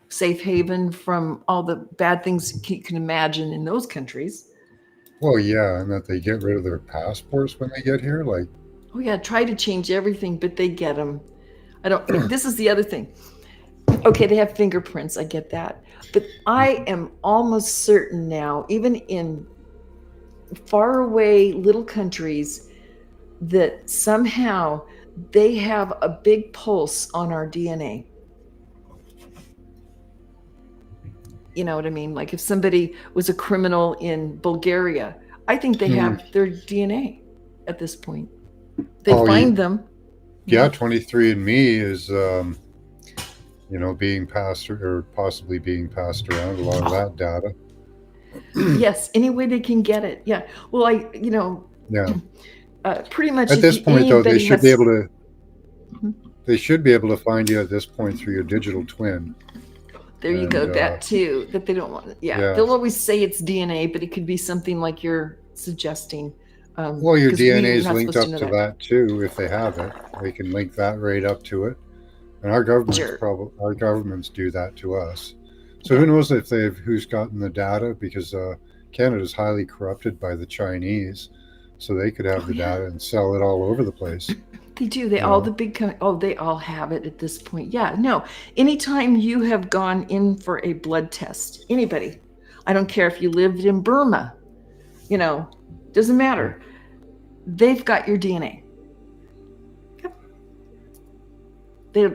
Safe haven from all the bad things you can imagine in those countries. Well, yeah, and that they get rid of their passports when they get here. Like, oh yeah, try to change everything, but they get them. I don't. This is the other thing. Okay, they have fingerprints. I get that, but I am almost certain now, even in faraway little countries, that somehow they have a big pulse on our DNA. You know what I mean? Like if somebody was a criminal in Bulgaria, I think they have their DNA at this point. They find them. Yeah, 23andMe is, being passed or possibly being passed around, a lot of that data. Yes, any way they can get it. Yeah. Well, yeah. Pretty much at this point, though, they should be able to. They should be able to find you at this point through your digital twin. There you go. That too. That they don't want. Yeah, they'll always say it's DNA, but it could be something like you're suggesting. Well, your DNA is linked up to that too. If they have it, they can link that right up to it. And our governments do that to us. So who knows if who's gotten the data, because Canada's highly corrupted by the Chinese, so they could have the data and sell it all over the place. They do. They all the big they all have it at this point. Yeah. No. Anytime you have gone in for a blood test, anybody, I don't care if you lived in Burma, doesn't matter. They've got your DNA. Yep.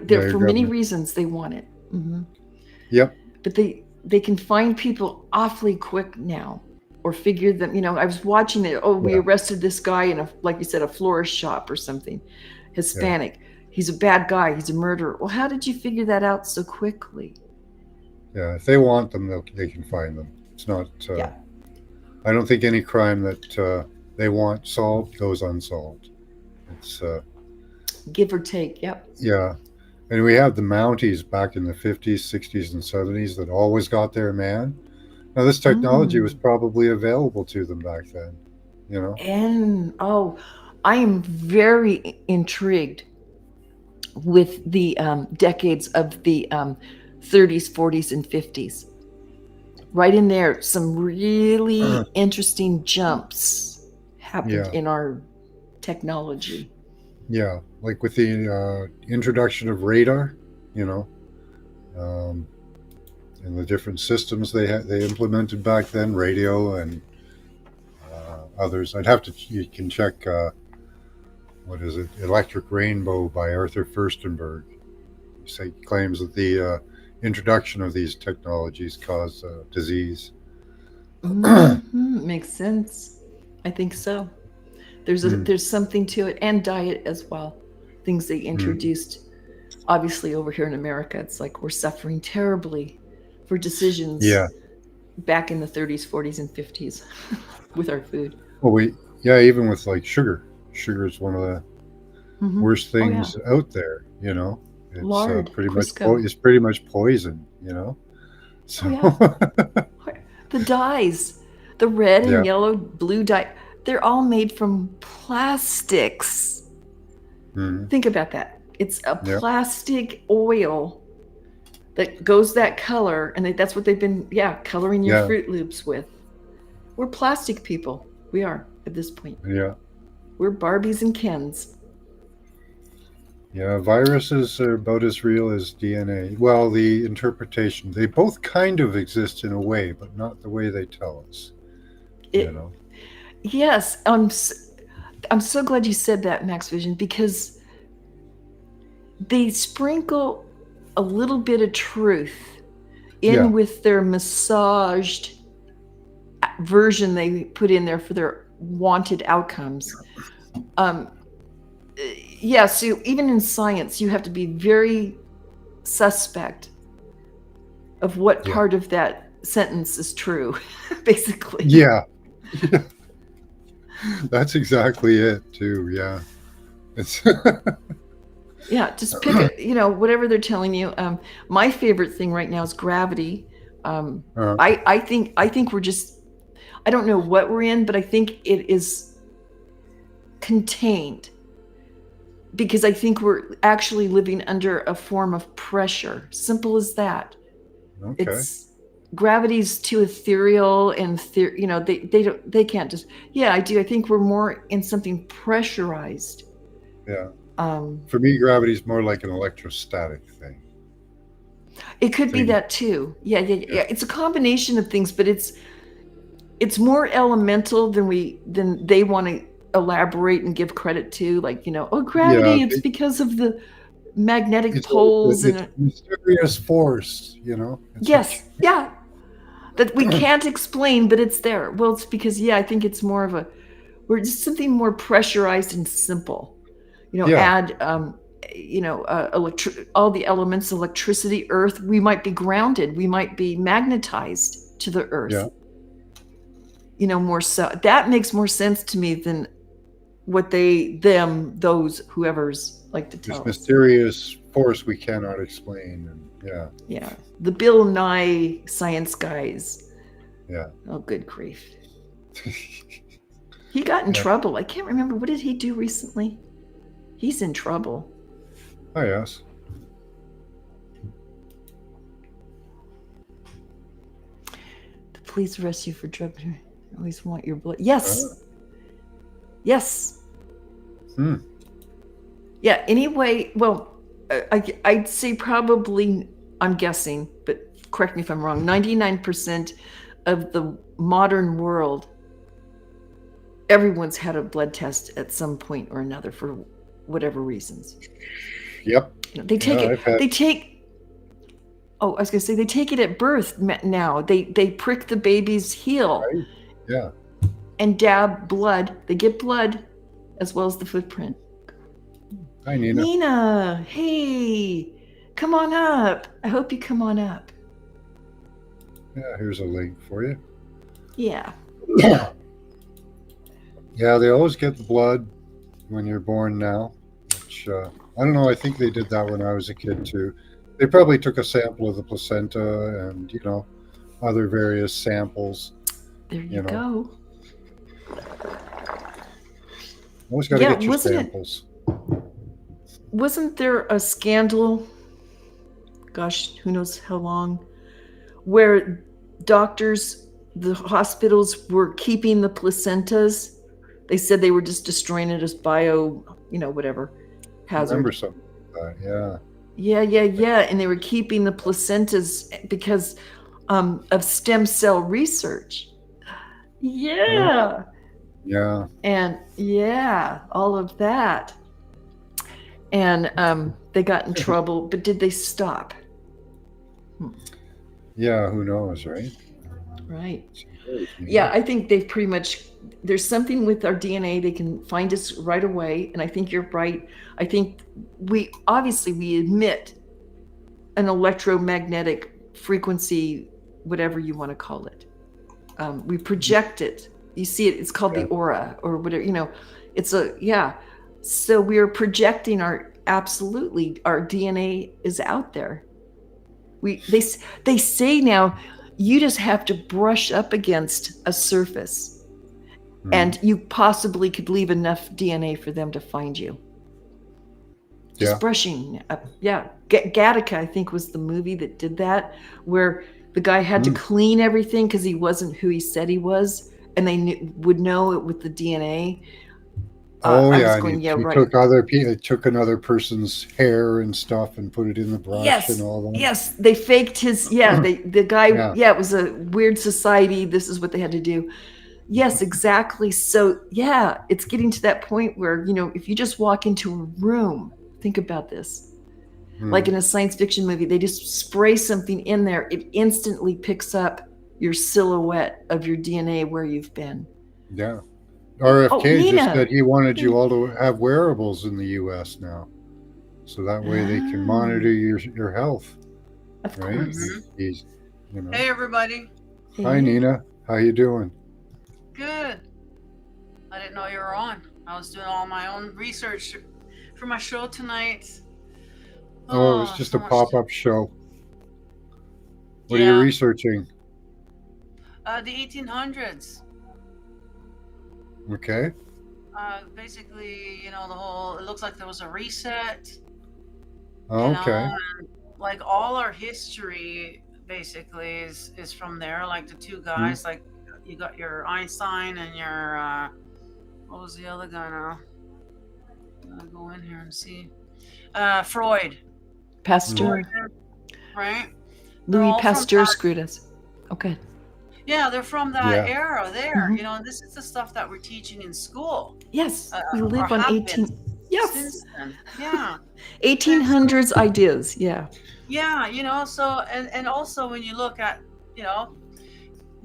They're for many reasons they want it. Mm-hmm. Yep. But they can find people awfully quick now, or figure them. I was watching it. Oh, we arrested this guy in like you said, a florist shop or something. Hispanic. Yeah. He's a bad guy. He's a murderer. Well, how did you figure that out so quickly? Yeah, if they want them, they can find them. It's not. I don't think any crime that they want solved goes unsolved. It's give or take. Yep. Yeah, and we have the Mounties back in the 50s, 60s, and 70s that always got their man. Now, this technology was probably available to them back then, And I am very intrigued with the decades of the 30s, 40s, and 50s. Right in there, some really interesting jumps happened in our technology. Yeah, like with the introduction of radar, and the different systems they implemented back then, radio and others. You can check, what is it, Electric Rainbow by Arthur Furstenberg. He claims that the introduction of these technologies cause disease. Makes sense. I think so. There's something to it, and diet as well. Things they introduced. Obviously, over here in America, it's like we're suffering terribly for decisions back in the 30s, 40s, and 50s with our food. Well, even with like sugar. Sugar is one of the worst things out there, It's Lard, pretty much poison, So the dyes, the red and yellow, blue dye, they're all made from plastics. Think about that. It's a plastic oil that goes that color, and that's what they've been coloring your Fruit Loops with. We're plastic people. We are at this point. Yeah. We're Barbies and Kens. Yeah, viruses are about as real as DNA. Well, the interpretation, they both kind of exist in a way, but not the way they tell us. Yes, I'm so glad you said that, Max Vision, because they sprinkle a little bit of truth in with their massaged version they put in there for their wanted outcomes. So even in science, you have to be very suspect of what part of that sentence is true, basically. Yeah. That's exactly it, too. Yeah. It's Yeah, just pick it, whatever they're telling you. My favorite thing right now is gravity. I think we're just, I don't know what we're in, but I think it is contained, because I think we're actually living under a form of pressure. Simple as that. okay. It's gravity's too ethereal, and they can't just. Yeah, I do. I think we're more in something pressurized. Yeah. Um, For me, gravity's more like an electrostatic thing. it could be Thing. that too. Yeah. It's a combination of things, but it's more elemental than they want to elaborate and give credit to. Like, gravity. Yeah, It's because of the magnetic it's poles it's and. mysterious force, It's Yes, yeah, that we can't explain, but it's there. Well, it's because, I think it's more of we're just something more pressurized and simple. Yeah. Add, all the elements, electricity, earth. We might be grounded. We might be magnetized to the earth. Yeah. More so. That makes more sense to me than what those, whoever's like to tell This us. mysterious force we cannot explain, and Yeah, the Bill Nye science guys. Yeah. Oh, good grief. He got in trouble. I can't remember. What did he do recently? He's in trouble. Oh, yes. The police arrest you for drug. Always want your blood. Yes. Yes. Yeah. Anyway, well, I'd say probably. I'm guessing, but correct me if I'm wrong. 99% of the modern world, everyone's had a blood test at some point or another for whatever reasons. Yep. They take it. Oh, I was gonna say they take it at birth now. They prick the baby's heel. Right. Yeah. And dab blood. They get blood, as well as the footprint. Hi, Nina. Nina, hey, come on up. I hope you come on up. Yeah, here's a link for you. Yeah. Yeah, they always get the blood when you're born now, which I don't know. I think they did that when I was a kid too. They probably took a sample of the placenta and other various samples. There you go. Always got to get your samples. Wasn't there a scandal? Gosh, who knows how long? Where doctors, the hospitals were keeping the placentas. They said they were just destroying it as whatever hazard. I remember something like that, yeah. Yeah. And they were keeping the placentas because of stem cell research. Yeah. Yeah. And all of that. And they got in trouble, but did they stop? Yeah, who knows, right? Right. Yeah, I think they've pretty much, there's something with our DNA, they can find us right away. And I think you're right. I think we emit an electromagnetic frequency, whatever you want to call it. We project it. You see it, it's called the aura or whatever, So we are projecting our DNA is out there. They say now, you just have to brush up against a surface, and you possibly could leave enough DNA for them to find you. Just brushing up. Yeah. Gattaca, I think, was the movie that did that, where the guy had to clean everything because he wasn't who he said he was, and they would know it with the DNA. He took another person's hair and stuff and put it in the brush and all that. Yes, they faked his. Yeah, the guy. Yeah, it was a weird society. This is what they had to do. Yes, exactly. So it's getting to that point where if you just walk into a room, think about this, like in a science fiction movie, they just spray something in there. It instantly picks up your silhouette of your DNA where you've been. Yeah. RFK just said he wanted you all to have wearables in the U.S. now, so that way they can monitor your health. Of course. Hey, everybody. Hi, Nina. How you doing? Good. I didn't know you were on. I was doing all my own research for my show tonight. Oh, it was just so a much pop-up show. What are you Yeah. researching? The 1800s. Okay. Basically, the whole, it looks like there was a reset, Okay. and like all our history basically is from there. Like the two guys, like you got your Einstein and your, what was the other guy now? I'll go in here and see. Freud. Pasteur. Right? Louis Pasteur screwed us. Okay. Yeah, they're from that Yeah. era there. And this is the stuff that we're teaching in school. Yes, we live or on have 18. been Yes, since then. Yeah. 1800s ideas. Yeah. Yeah, so and also when you look at, no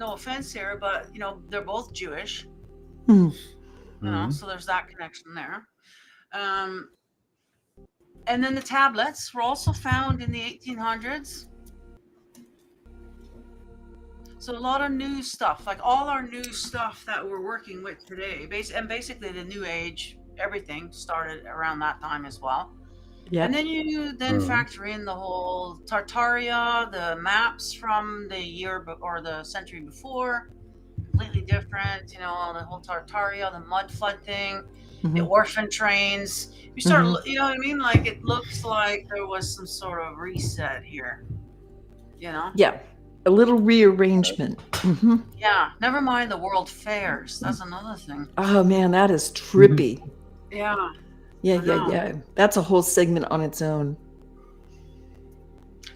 offense here, but they're both Jewish. So there's that connection there. And then the tablets were also found in the 1800s. So a lot of new stuff, like all our new stuff that we're working with today, and basically the New Age, everything started around that time as well. Yeah. And then you factor in the whole Tartaria, the maps from the year or the century before, completely different. The whole Tartaria, the mud flood thing, the orphan trains. You start, you know what I mean? Like it looks like there was some sort of reset here. Yeah. A little rearrangement. Yeah. Never mind the world fairs. That's another thing. Oh man, that is trippy. Yeah. Yeah. That's a whole segment on its own.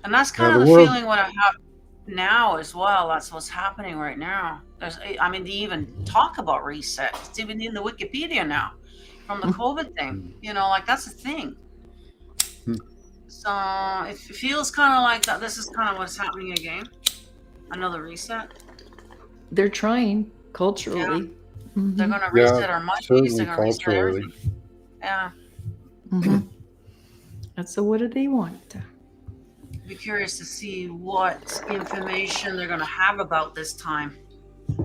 And that's kind of the feeling what I have now as well. That's what's happening right now. They even talk about reset. It's even in the Wikipedia now from the COVID thing. Like that's a thing. So it feels kind of like that. This is kind of what's happening again. Another reset. They're trying culturally. Yeah. They're going to reset our money. Certainly culturally. Yeah. So what do they want? Be curious to see what information they're going to have about this time,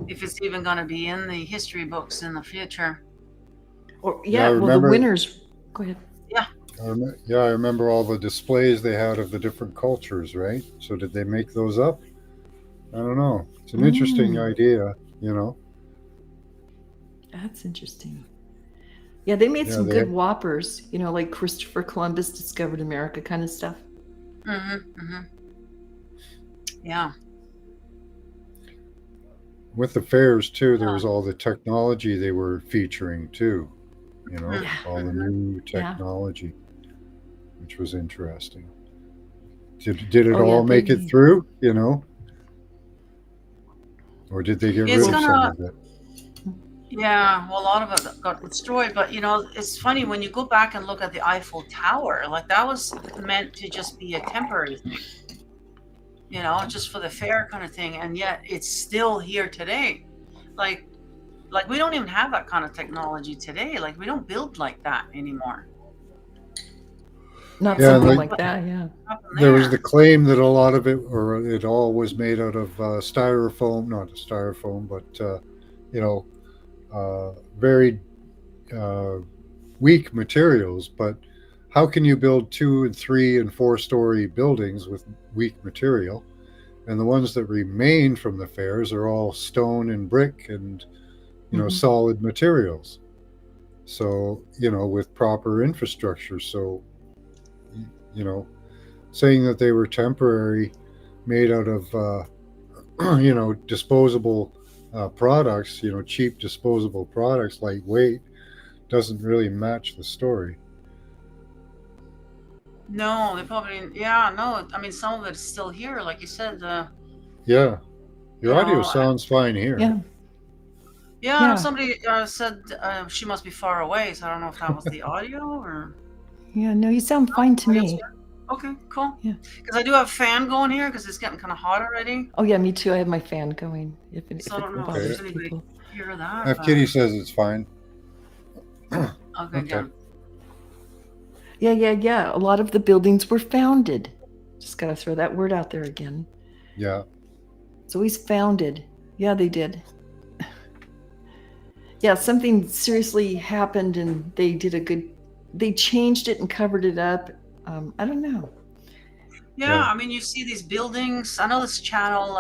if it's even going to be in the history books in the future. Or the winners. Go ahead. Yeah. I remember all the displays they had of the different cultures, right? So did they make those up? I don't know. It's an interesting idea, That's interesting. Yeah, they made some good whoppers, like Christopher Columbus discovered America kind of stuff. Yeah. With the fairs too, there was all the technology they were featuring too, all the new technology, which was interesting. Did it all make it through, or did they get rid of some of it? Yeah, well, a lot of it got destroyed, but it's funny when you go back and look at the Eiffel Tower, like that was meant to just be a temporary thing, just for the fair kind of thing, and yet it's still here today. Like we don't even have that kind of technology today. Like we don't build like that anymore. Not something like that, yeah. There was the claim that a lot of it, or it all was made out of styrofoam, not styrofoam, but, very weak materials. But how can you build 2 and 3 and 4-story buildings with weak material? And the ones that remain from the fairs are all stone and brick and, solid materials. So, with proper infrastructure. So, saying that they were temporary, made out of, disposable products, cheap disposable products, lightweight, doesn't really match the story. No, they probably, no. I mean, some of it's still here, like you said. Yeah. Your audio sounds fine here. Yeah. Yeah, somebody said she must be far away, so I don't know if that was the audio or... Yeah, no, you sound fine to me. Okay, cool. Yeah. Because I do have a fan going here because it's getting kind of hot already. Oh, yeah, me too. I have my fan going. If I don't know if anybody can hear that. If Kitty says it's fine. Okay, good. Yeah. A lot of the buildings were founded. Just got to throw that word out there again. Yeah. It's always founded. Yeah, they did. Yeah, something seriously happened, and they changed it and covered it up. I don't know. Yeah, I mean, you see these buildings. I know this channel,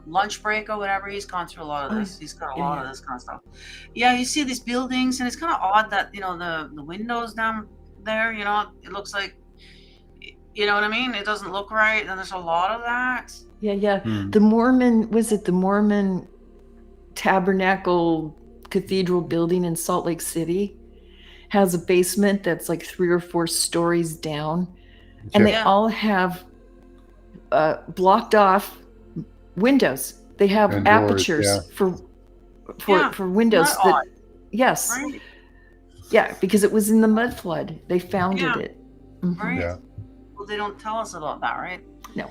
Lunch Break or whatever. He's gone through a lot of Oh, this. He's got a yeah, lot yeah. of this kind of stuff. Yeah, you see these buildings, and it's kind of odd that the windows down there. It looks like, you know what I mean. It doesn't look right, and there's a lot of that. Yeah. The Mormon Tabernacle Cathedral building in Salt Lake City has a basement that's like 3 or 4 stories down, and they all have blocked off windows. They have And apertures doors, for windows Not that odd, yes. right? Yeah, because it was in the mud flood. They founded Yeah. it. Mhm. Right. Yeah. Well, they don't tell us about that, right? No.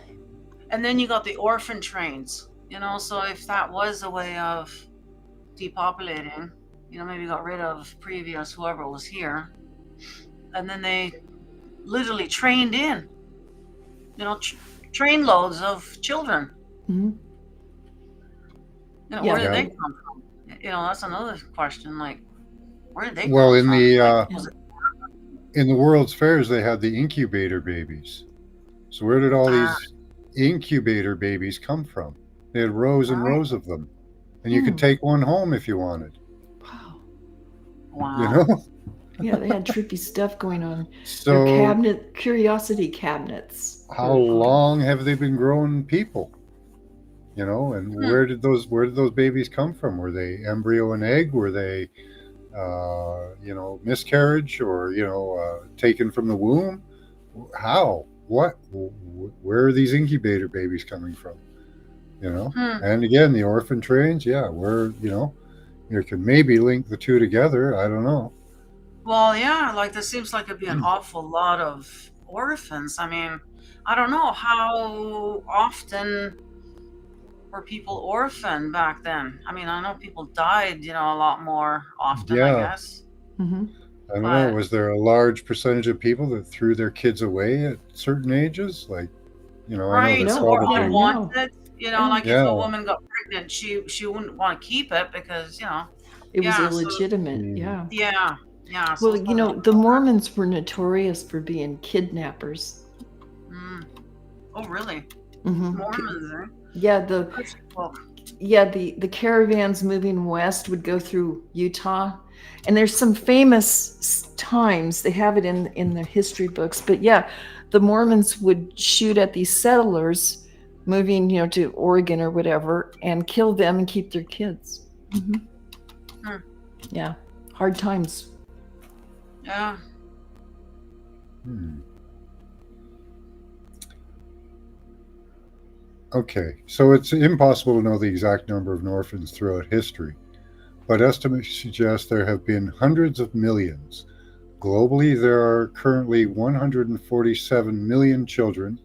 And then you got the orphan trains. So if that was a way of depopulating, maybe got rid of previous whoever was here, and then they literally trained in, train loads of children. Mhm. Where did they come from? That's another question. Like, where did they Well, come in from? the in the World's Fairs, they had the incubator babies. So where did all these incubator babies come from? They had rows and rows of them, and you could take one home if you wanted. Wow. Yeah, they had trippy stuff going on. So Their curiosity cabinets. how long have they been growing people? And where did those babies come from? Were they embryo and egg? Were they miscarriage, or taken from the womb? How? What? Where are these incubator babies coming from? And again, the orphan trains, where you can maybe link the two together. I don't know. Well, yeah, like this seems like it'd be an awful lot of orphans. I mean, I don't know how often were people orphaned back then. I mean, I know people died, a lot more often, I guess. Mm-hmm. I don't know. Was there a large percentage of people that threw their kids away at certain ages? Like, I know that's or probably unwanted. Like if a woman got pregnant, she wouldn't want to keep it because it was illegitimate. Yeah. Well, the Mormons were notorious for being kidnappers. Oh, really? Mm-hmm. Mormons, eh? Yeah, the caravans moving west would go through Utah, and there's some famous times they have it in the history books. But yeah, the Mormons would shoot at these settlers moving, to Oregon or whatever, and kill them and keep their kids. Mm-hmm. Yeah, hard times. Yeah. Okay, so it's impossible to know the exact number of orphans throughout history, but estimates suggest there have been hundreds of millions. Globally, there are currently 147 million children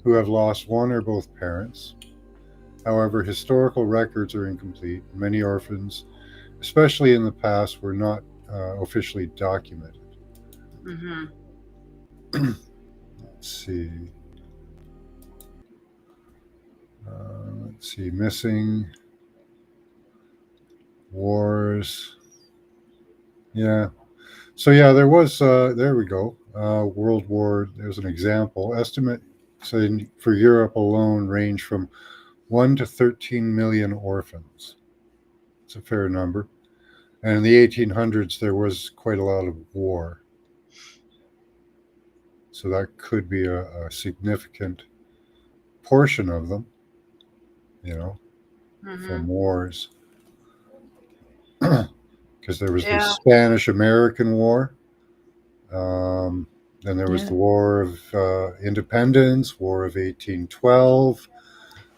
who have lost one or both parents. However, historical records are incomplete. Many orphans, especially in the past, were not officially documented. Mm-hmm. Let's see, missing, wars. Yeah. So there was, there we go. World War, there's an example. Estimates for Europe alone range from 1 to 13 million orphans. It's a fair number. And in the 1800s, there was quite a lot of war. So that could be a significant portion of them, from wars. Because there was the Spanish-American War. Then there was the War of Independence, War of 1812.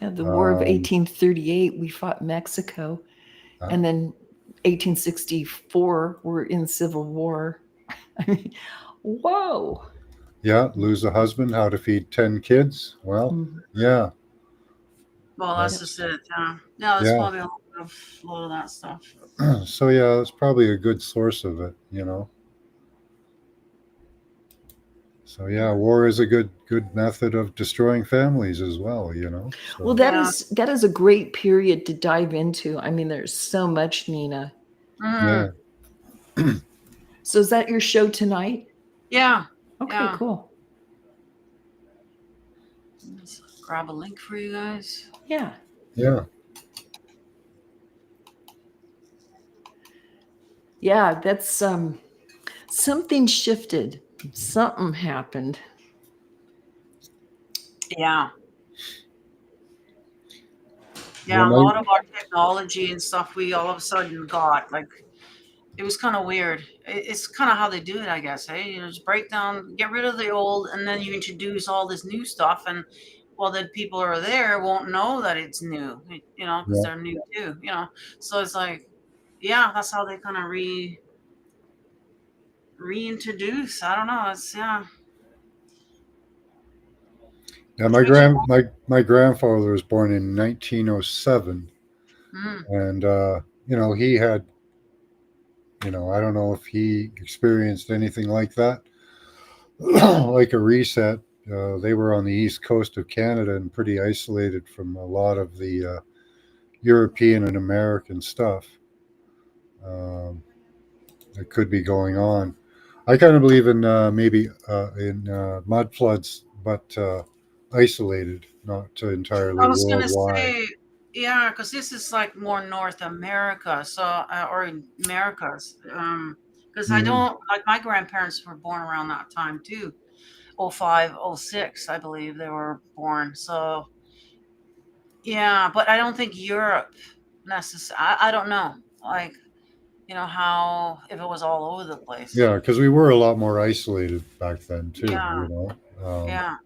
Yeah, the War of 1838, we fought Mexico. And then 1864, we're in Civil War. I mean, whoa. Yeah, lose a husband, how to feed 10 kids. Well, yeah. Well, that's just it. Yeah, there's probably a lot of that stuff. So it's probably a good source of it, So war is a good method of destroying families as well, So. Well, that is a great period to dive into. I mean, there's so much, Nina. Mm. Yeah. So is that your show tonight? Yeah. Okay, Yeah. cool. Let's grab a link for you guys. Yeah. Yeah. Yeah, that's something shifted. Something happened. Yeah. Yeah, Yeah, a lot of our technology and stuff we all of a sudden got, like, it was kind of weird. It's kind of how they do it, I guess. Hey, you know, just break down, get rid of the old, and then you introduce all this new stuff, and well, then people are there won't know that it's new, you know, because yeah. they're new too, you know. So it's like, yeah, that's how they kind of reintroduce. I don't know. It's yeah. Yeah, my grandfather was born in 1907, Mm, and he had, I don't know if he experienced anything like that, like a reset. They were on the east coast of Canada and pretty isolated from a lot of the European and American stuff um, that could be going on. I kind of believe in maybe in mud floods, but isolated, not I entirely was gonna worldwide. say, yeah, because this is like more North America, so or Americas. Because I Hmm. don't like my grandparents were born around that time too. 05, 06, I believe they were born. So yeah, but I don't think Europe necessarily. I don't know, like you know how if it was all over the place. Yeah, because we were a lot more isolated back then too. Yeah, yeah,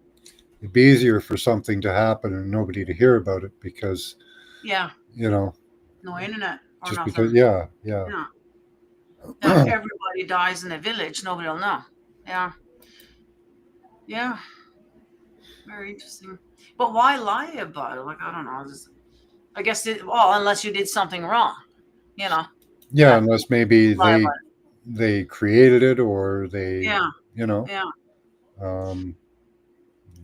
It'd be easier for something to happen and nobody to hear about it because yeah. you know No internet or just because nothing. yeah, yeah. Yeah, yeah. If everybody dies in a village, nobody will know. Yeah, yeah. Very interesting. But why lie about it? Like, I don't know. I guess well, unless you did something wrong, you know, you Yeah, have to unless maybe lie about it. they created it or they Yeah, you know yeah. um,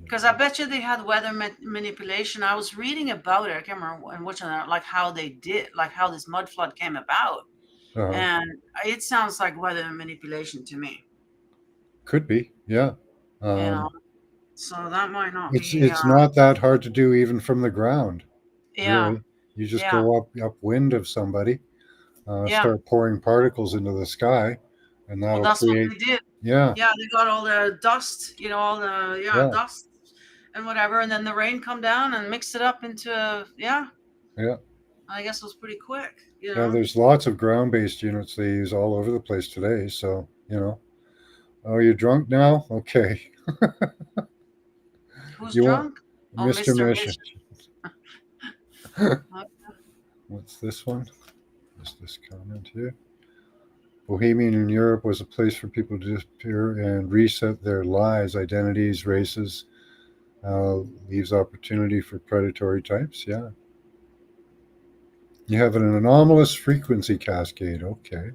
Because I bet you they had weather manipulation. I was reading about it. I can't remember in which one, like how they did, like how this mud flood came about. uh, And it sounds like weather manipulation to me, could be, yeah. you know. um, So that might not it's be, it's not that hard to do even from the ground, yeah, really. You just yeah, go upwind of somebody, yeah. start pouring particles into the sky, and Well, that'll that's what create, they did. yeah, Yeah, they got all the dust, you know, all the yeah, dust and whatever, and then the rain come down and mix it up into yeah. yeah. I guess it was pretty quick, you Yeah, know. there's lots of ground-based units they use all over the place today. So, oh, you're drunk now? Okay. Who's You want drunk? Oh, Mr. Mr. Mission. Mission. What's this one? What's this comment here? Bohemian in Europe was a place for people to disappear and reset their lives, identities, races, leaves opportunity for predatory types. Yeah. You have an anomalous frequency cascade. Okay.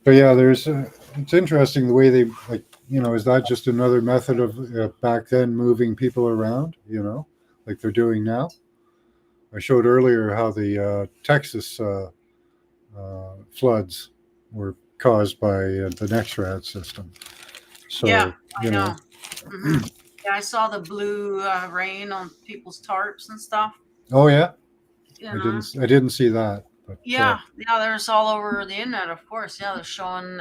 But yeah, it's interesting the way they like, is that just another method of back then moving people around, like they're doing now? I showed earlier how the Texas floods were caused by the NextRad system. Yeah, So, I know. Hmm. Yeah, I saw the blue rain on people's tarps and stuff. oh yeah, You know. I didn't see that, but Yeah, yeah, there's all over the internet, of course. Yeah, they're showing,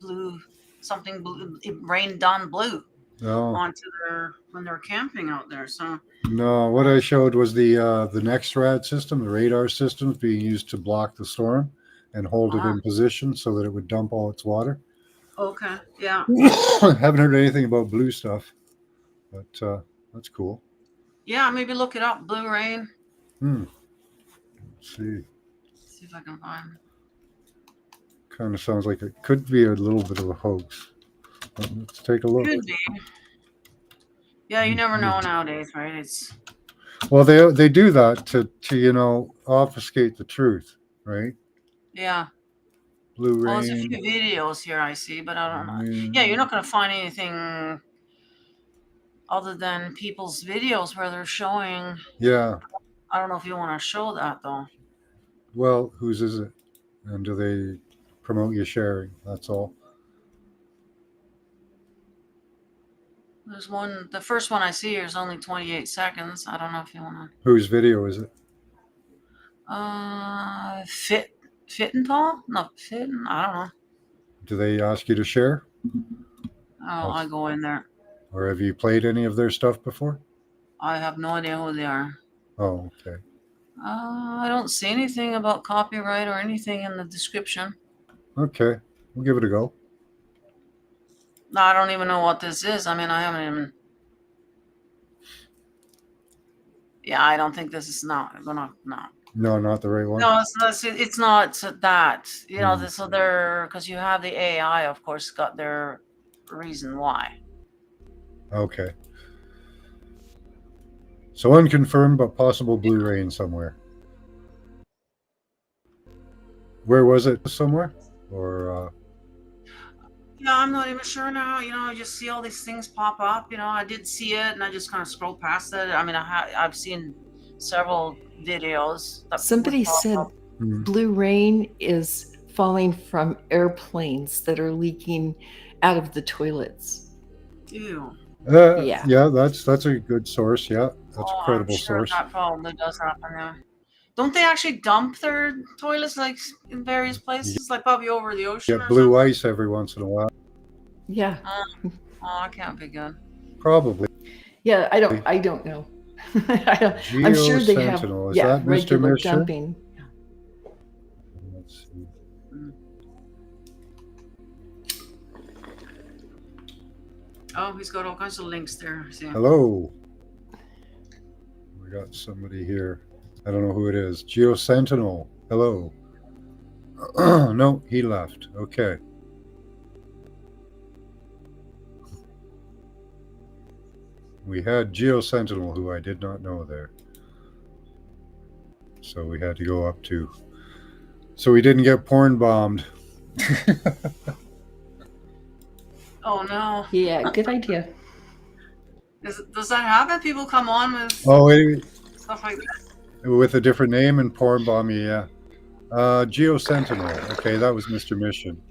blue, something blue, it rained on blue no, onto their when they're camping out there. So, no. What I showed was the NextRad system, the radar systems being used to block the storm and hold it uh, in position so that it would dump all its water. okay, yeah, Haven't heard anything about blue stuff, but that's cool. yeah, maybe look it up. Blue rain. Hmm. Let's see. See if I can find. Kind of sounds like it could be a little bit of a hoax. But let's take a look. Could be. Yeah, you never know nowadays, right? It's Well, they do that to obfuscate the truth, right? yeah. Blue Well, there's a few rain. videos here I see, but I don't know. Yeah, you're Rain. not going to find anything other than people's videos where they're showing. Yeah. I don't know if you want to show that though. Well, whose is it? And do they promote you sharing? That's all. There's one. The first one I see here is only 28 seconds. I don't know if you want Whose video is it? to. Fit and tall? No, fit. I don't know. Do they ask you to share? Oh, I go in there. Or have you played any of their stuff before? I have no idea who they are. Oh, okay. I don't see anything about copyright or anything in the description. Okay, we'll give it a go. No, I don't even know what this is. I mean, I haven't even. Yeah, I don't think this is not gonna. No. No, not the right one. No, it's not that. You know, this other, because you have the AI, of course, got their reason why. Okay. So unconfirmed, but possible blue rain somewhere. Where was it? Somewhere? Or Yeah, I'm not even sure now. You know, I just see all these things pop up. You know, I did see it, and I just kind of scrolled past it. I mean, I've seen several videos. That Somebody said up. blue rain is falling from airplanes that are leaking out of the toilets. Ew. yeah, that's a good source. Yeah, that's a credible I'm sure source. that probably does happen now. Don't they actually dump their toilets like in various places, like probably over the ocean? Yeah, blue ice every once in a while. Yeah. Oh, that can't be good. Probably. Yeah, I don't know. I'm sure they have Sentinel. Is that Mr. regular Mischer? dumping. Let's see. Oh, he's got all kinds of links there. See. Hello. We got somebody here. I don't know who it is. Geo Sentinel. Hello. No, he left. Okay. We had Geo Sentinel, who I did not know there. So we had to go up to. So we didn't get porn bombed. Oh no. Yeah, good idea. Does that happen? People come on with stuff like that? With a different name and porn bomb you, yeah. Geo Sentinel. Okay, that was Mr. Mission.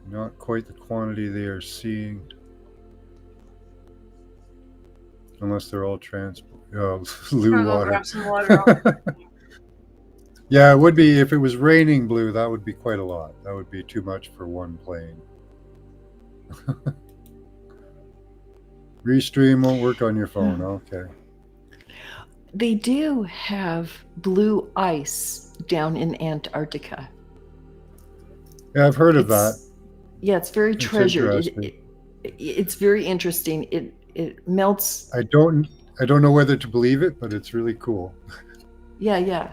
Not quite the quantity they are seeing. Unless they're all blue water. Grab some water. Yeah, it would be if it was raining blue. That would be quite a lot. That would be too much for one plane. Restream won't work on your phone. Okay. They do have blue ice down in Antarctica. Yeah, I've heard of that. Yeah, it's very treasured. It's very interesting. It melts. I don't know whether to believe it, but it's really cool. Yeah.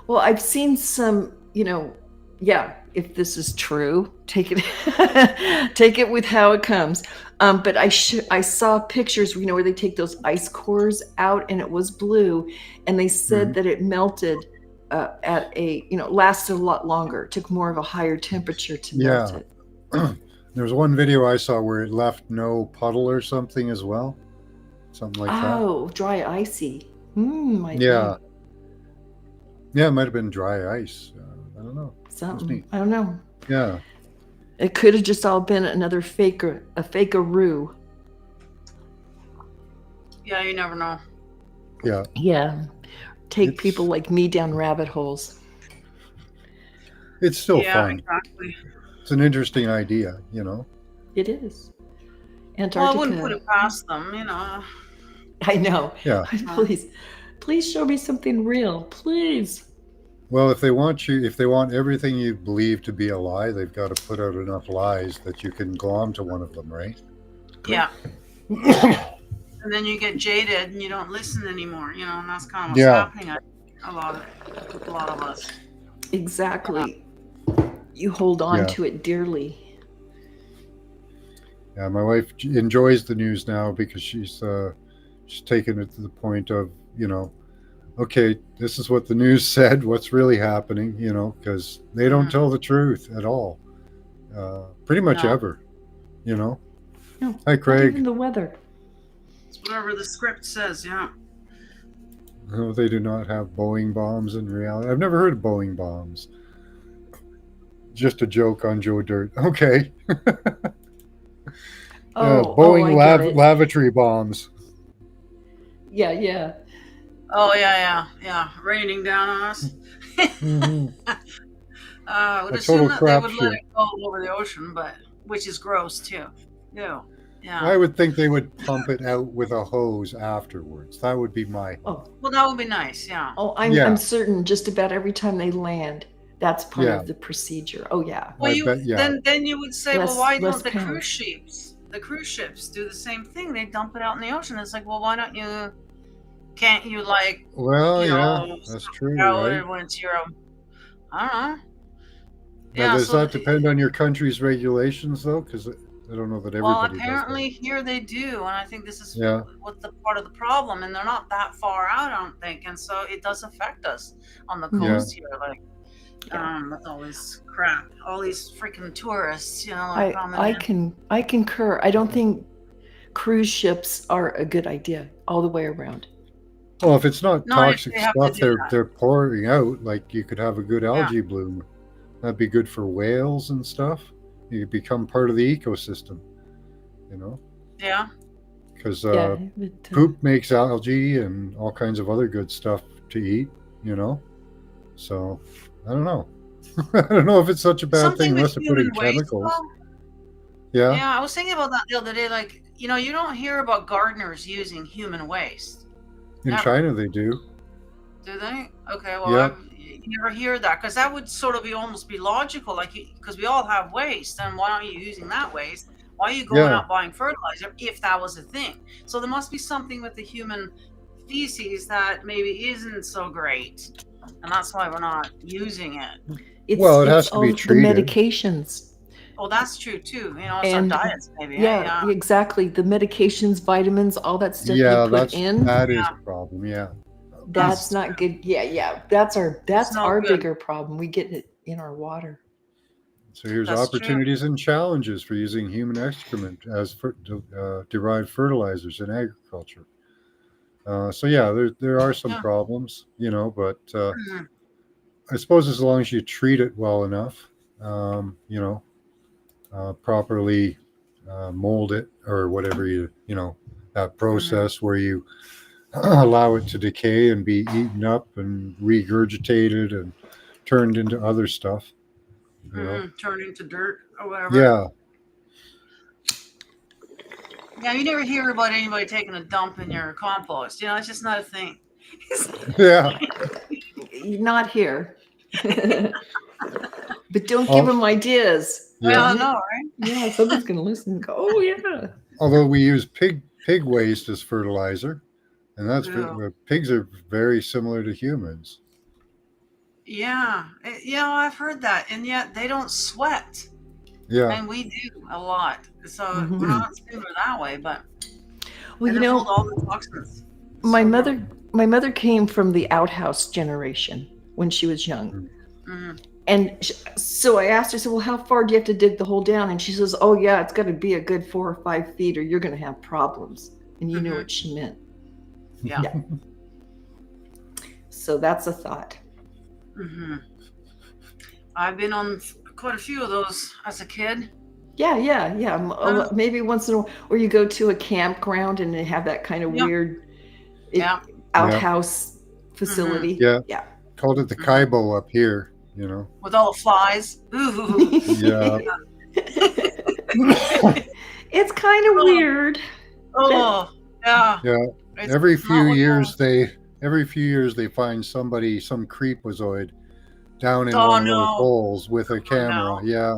Well, I've seen some, if this is true, take it with how it comes. But I saw pictures, where they take those ice cores out and it was blue, and they said that it melted at lasted a lot longer. It took more of a higher temperature to melt it. There was one video I saw where it left no puddle or something as well. Something like that. Oh, dry icy. Yeah. Yeah, it might have been dry ice. I don't know. Something. I don't know. Yeah. It could have just all been another fakeroo. Yeah, you never know. Yeah. Yeah. Take people like me down rabbit holes. It's still fun. Exactly. It's an interesting idea, It is. Antarctica. Well, I wouldn't put it past them, I know. Yeah. Please show me something real, please. Well, if they want everything you believe to be a lie, they've got to put out enough lies that you can glom to one of them, right? Yeah. And then you get jaded and you don't listen anymore, and that's kind of what's happening a lot of us. Exactly. You hold on to it dearly. Yeah, my wife enjoys the news now because she's taken it to the point of, okay, this is what the news said, what's really happening, because they don't tell the truth at all. Pretty much ever. you know. No, Hi, not Craig. even the weather. It's whatever the script says, yeah. No, they do not have Boeing bombs in reality. I've never heard of Boeing bombs. Just a joke on Joe Dirt. Okay. Boeing I get it. lavatory bombs. Yeah. Oh, yeah. Raining down on us. Mm-hmm. I would A assume total that they would let crapshoot. it go over the ocean, but which is gross too. Yeah. I would think they would pump it out with a hose afterwards. That would be my hope. Well, that would be nice. Yeah. I'm certain just about every time they land, that's part Yeah. of the procedure. Oh yeah. Well, yeah. then you would say, Less- well, why less don't the pounds. cruise ships do the same thing? They dump it out in the ocean. It's like, well, why don't you? Can't you like? Well, you yeah, know, that's true, out right? when it's your, I don't know. Now, does that depend on your country's regulations, though? Because I don't know that everybody Well, does that. apparently here they do, and I think this is Yeah. what's the part of the problem. And they're not that far out, I don't think, and so it does affect us on the coast here, like with all this crap, all these freaking tourists, you know. Like I concur. I don't think cruise ships are a good idea all the way around. Well, if it's not No, toxic they have to stuff do that. they're pouring out, like you could have a good algae bloom. That'd be good for whales and stuff. You could become part of the ecosystem, you know? Yeah. Because poop makes algae and all kinds of other good stuff to eat, you know? So, I don't know. I don't know if it's such a bad thing unless they're putting chemicals. Yeah. Yeah, I was thinking about that the other day. Like, you know, you don't hear about gardeners using human waste. In China, they do. Do they? Okay, well, Yeah. you never hear that because that would sort of almost be logical. Like, because we all have waste, and why aren't you using that waste? Why are you going out buying fertilizer if that was a thing? So there must be something with the human feces that maybe isn't so great, and that's why we're not using it. It has to be treated. The medications. Oh, that's true too. You know, it's our diets maybe. Yeah, exactly. The medications, vitamins, all that stuff Yeah, you put in. that is a problem. Yeah. That's not good. Yeah. That's our good. bigger problem. We get it in our water. So here's That's opportunities and challenges for using human excrement as derived fertilizers in agriculture. So yeah, there are some problems, you know, but I suppose as long as you treat it well enough, you know, properly mold it or whatever that process where you allow it to decay and be eaten up and regurgitated and turned into other stuff. You know? Turned into dirt or whatever. Yeah. Yeah, you never hear about anybody taking a dump in your compost. You know, it's just not a thing. Yeah. Not here. But don't give them ideas. Yeah. Well, I know, right? Yeah, someone's going to listen and go, oh, yeah. Although we use pig waste as fertilizer, and that's pigs are very similar to humans. Yeah, I've heard that, and yet they don't sweat. Yeah, and we do a lot. So we're not similar that way, but well, you know, all the toxins. My mother came from the outhouse generation when she was young. Mm-hmm. And so I asked her, I said, well, how far do you have to dig the hole down? And she says, oh, yeah, it's got to be a good 4 or 5 feet or you're going to have problems. And you knew what she meant. Yeah. So that's a thought. Mm-hmm. I've been on quite a few of those as a kid. Yeah. Maybe once in a while, or you go to a campground and they have that kind of weird outhouse facility. Yeah. Called it the Kaibo up here. You know, with all the flies. Ooh. Yeah. It's kind of weird. Oh, yeah. Yeah. Every few years they find some creepazoid down in one of those holes with a camera. Yeah.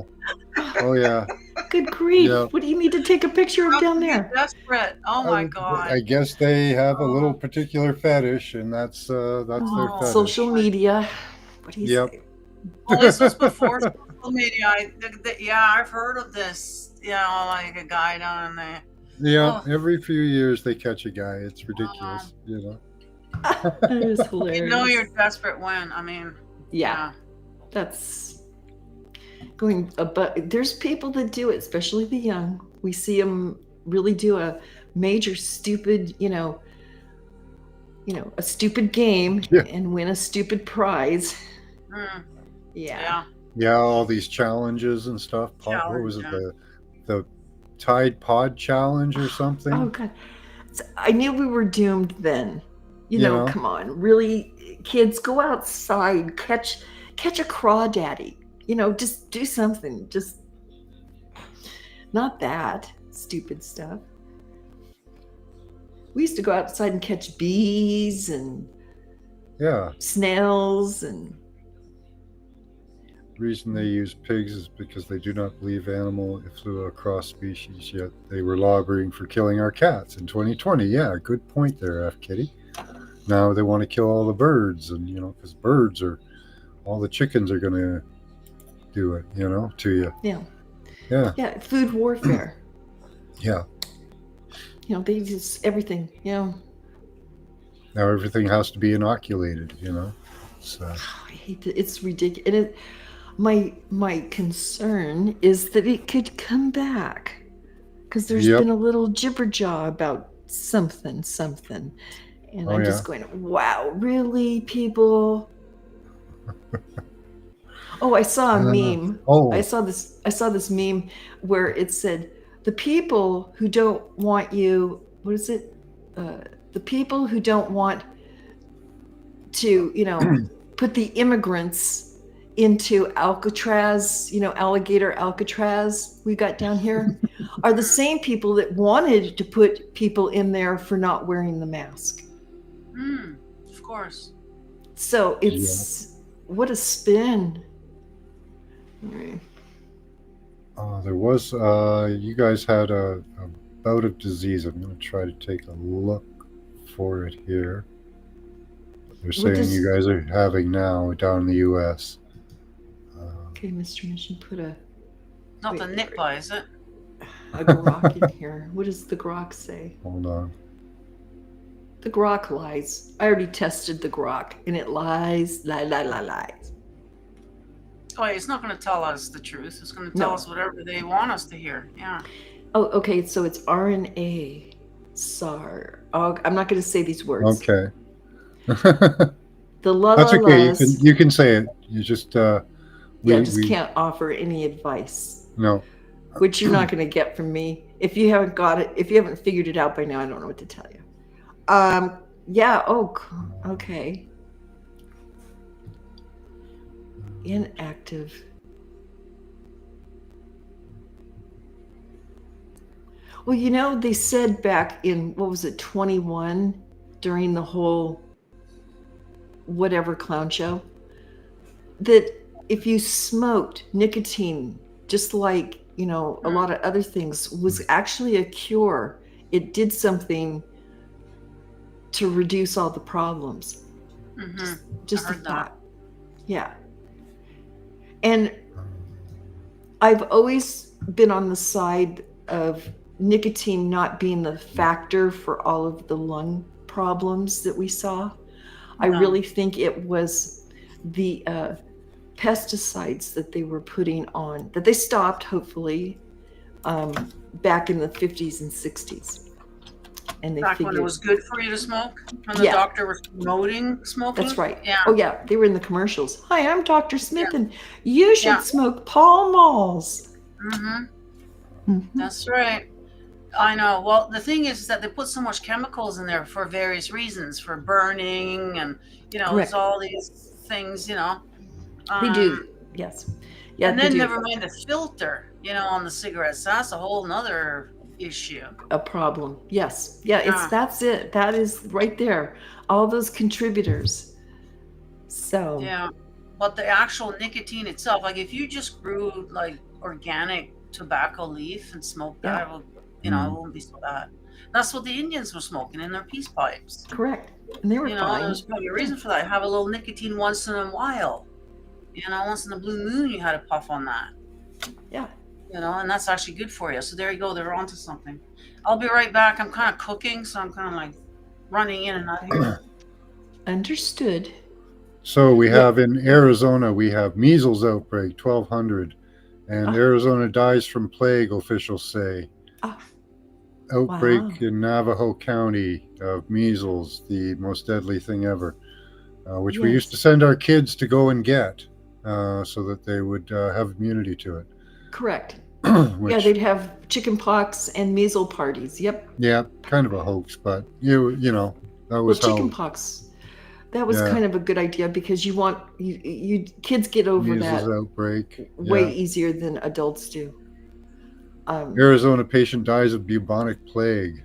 Oh yeah. Good grief. Yeah. What do you need to take a picture of down there? Desperate. Oh my God. I guess they have a little particular fetish, and that's their fetish. Social media. What do you say? Well, this was before social media. I've heard of this. You know, like a guy down in there. Yeah, every few years they catch a guy. It's ridiculous, you know. That is hilarious. You know you're desperate when, I mean. Yeah. That's going, but there's people that do it, especially the young. We see them really do a major stupid, a stupid game and win a stupid prize. Yeah. Yeah, all these challenges and stuff. What was it? The Tide Pod Challenge or something? Oh God. I knew we were doomed then. Come on. Really, kids, go outside, catch a crawdaddy. Just do something. Just not that stupid stuff. We used to go outside and catch bees and snails. And the reason they use pigs is because they do not believe animal flew across species, yet they were lobbying for killing our cats in 2020. Yeah, good point there, F. Kitty. Now they want to kill all the birds, and because birds are, all the chickens are going to do it, to you. Yeah, food warfare. Yeah. They just everything. Now everything has to be inoculated. So I hate that. It's ridiculous. And my concern is that it could come back, because there's been a little jibberjaw about something, and I'm just going, wow, really, people? Oh, I saw a meme. I saw this meme where it said, the people who don't want you, what is it? The people who don't want to, put the immigrants into Alcatraz, alligator Alcatraz we got down here, are the same people that wanted to put people in there for not wearing the mask. Of course. So it's, what a spin. Right. There was, you guys had a bout of disease. I'm going to try to take a look for it here. They're saying you guys are having now down in the U.S. Okay, Mr. Mission, put a... Not the nip-by, is it? A grok in here. What does the grok say? Hold on. The grok lies. I already tested the grok, and it lies. Lies. Oh, it's not going to tell us the truth. It's going to tell us whatever they want us to hear. Yeah. Oh, okay. So it's RNA. SAR. Oh, I'm not going to say these words. Okay. The That's okay. You can say it. You just we can't offer any advice. No. Which you're not going to get from me. If you haven't got it, if you haven't figured it out by now, I don't know what to tell you. Yeah. Oh, okay. Inactive. Well, they said back in, what was it, 21, during the whole whatever clown show, that if you smoked nicotine, just like, a lot of other things, was actually a cure. It did something to reduce all the problems. Just a thought. Yeah. And I've always been on the side of nicotine not being the factor for all of the lung problems that we saw. I really think it was the pesticides that they were putting on, that they stopped, hopefully, back in the 50s and 60s. And they back when it was good for you to smoke? When the doctor was promoting smoking? That's right. Yeah. Oh, yeah. They were in the commercials. Hi, I'm Dr. Smith, and you should smoke Pall Malls. That's right. I know. Well, the thing is that they put so much chemicals in there for various reasons, for burning and, there's all these things, They do. Yes. Yeah. And then never mind the filter, on the cigarettes. That's a whole nother issue. A problem. Yes. Yeah. That's it. That is right there. All those contributors. So. Yeah. But the actual nicotine itself, like if you just grew like organic tobacco leaf and smoked that, it won't be so bad. That's what the Indians were smoking in their peace pipes. Correct. And they were fine. There's probably a reason for that. Have a little nicotine once in a while. Once in a blue moon, you had to puff on that. Yeah. And that's actually good for you. So there you go. They're onto something. I'll be right back. I'm kind of cooking, so I'm kind of like running in and out of here. Understood. So we have in Arizona, we have measles outbreak, 1,200. And Arizona dies from plague, officials say. outbreak Wow. in Navajo County of measles, the most deadly thing ever, which we used to Yes. send our kids to go and get so that they would have immunity to it. Correct. Which, Yeah, they'd have chicken pox and measles parties. Yep. yeah, kind of a hoax, but you know, that Well, was chicken how pox. That was Yeah. kind of a good idea because you kids get over measles that outbreak. way Yeah. easier than adults do. Arizona patient dies of bubonic plague.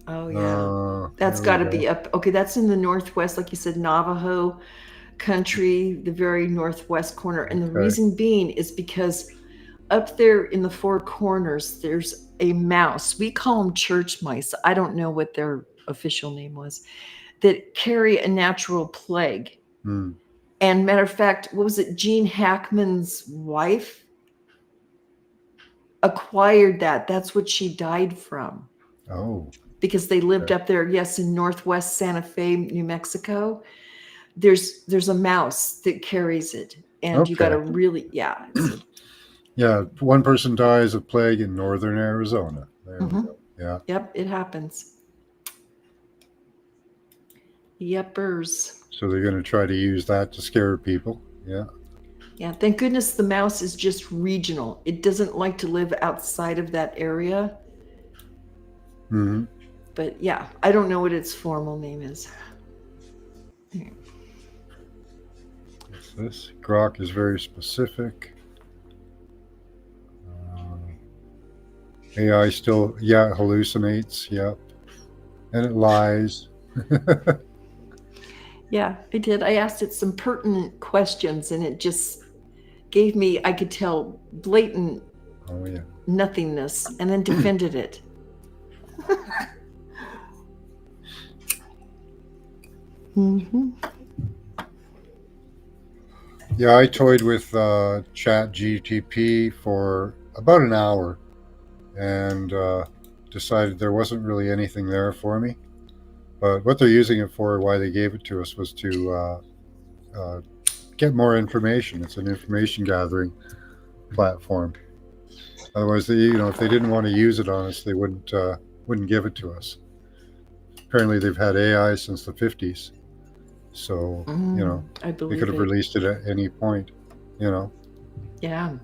Oh yeah, that's there got we to be go. up. Okay, that's in the northwest, like you said, Navajo country, the very northwest corner. And the Okay. reason being is because up there in the Four Corners, there's a mouse. We call them church mice. I don't know what their official name was, that carry a natural plague. Hmm. And matter of fact, what was it? Gene Hackman's wife acquired that. That's what she died from. Oh. Because they lived Okay. up there, yes, in northwest Santa Fe, New Mexico. There's a mouse that carries it, and you got to Okay. really, yeah. Yeah, one person dies of plague in northern Arizona. There we go. Yeah. Yep, it happens. Yepers. So they're going to try to use that to scare people. Yeah. Yeah, thank goodness the mouse is just regional. It doesn't like to live outside of that area. Mm-hmm. But yeah, I don't know what its formal name is. What's this? Grok is very specific. AI still, yeah, hallucinates. Yep. And it lies. Yeah, I did. I asked it some pertinent questions, and it just gave me, I could tell, blatant Oh, yeah. nothingness, and then defended it. Mm-hmm. Yeah, I toyed with Chat GTP for about an hour and decided there wasn't really anything there for me. But what they're using it for, why they gave it to us, was to get more information. It's an information gathering platform. Otherwise, if they didn't want to use it on us, they wouldn't give it to us. Apparently, they've had AI since the 50s, so I believe they could have it. released it at any point. Yeah.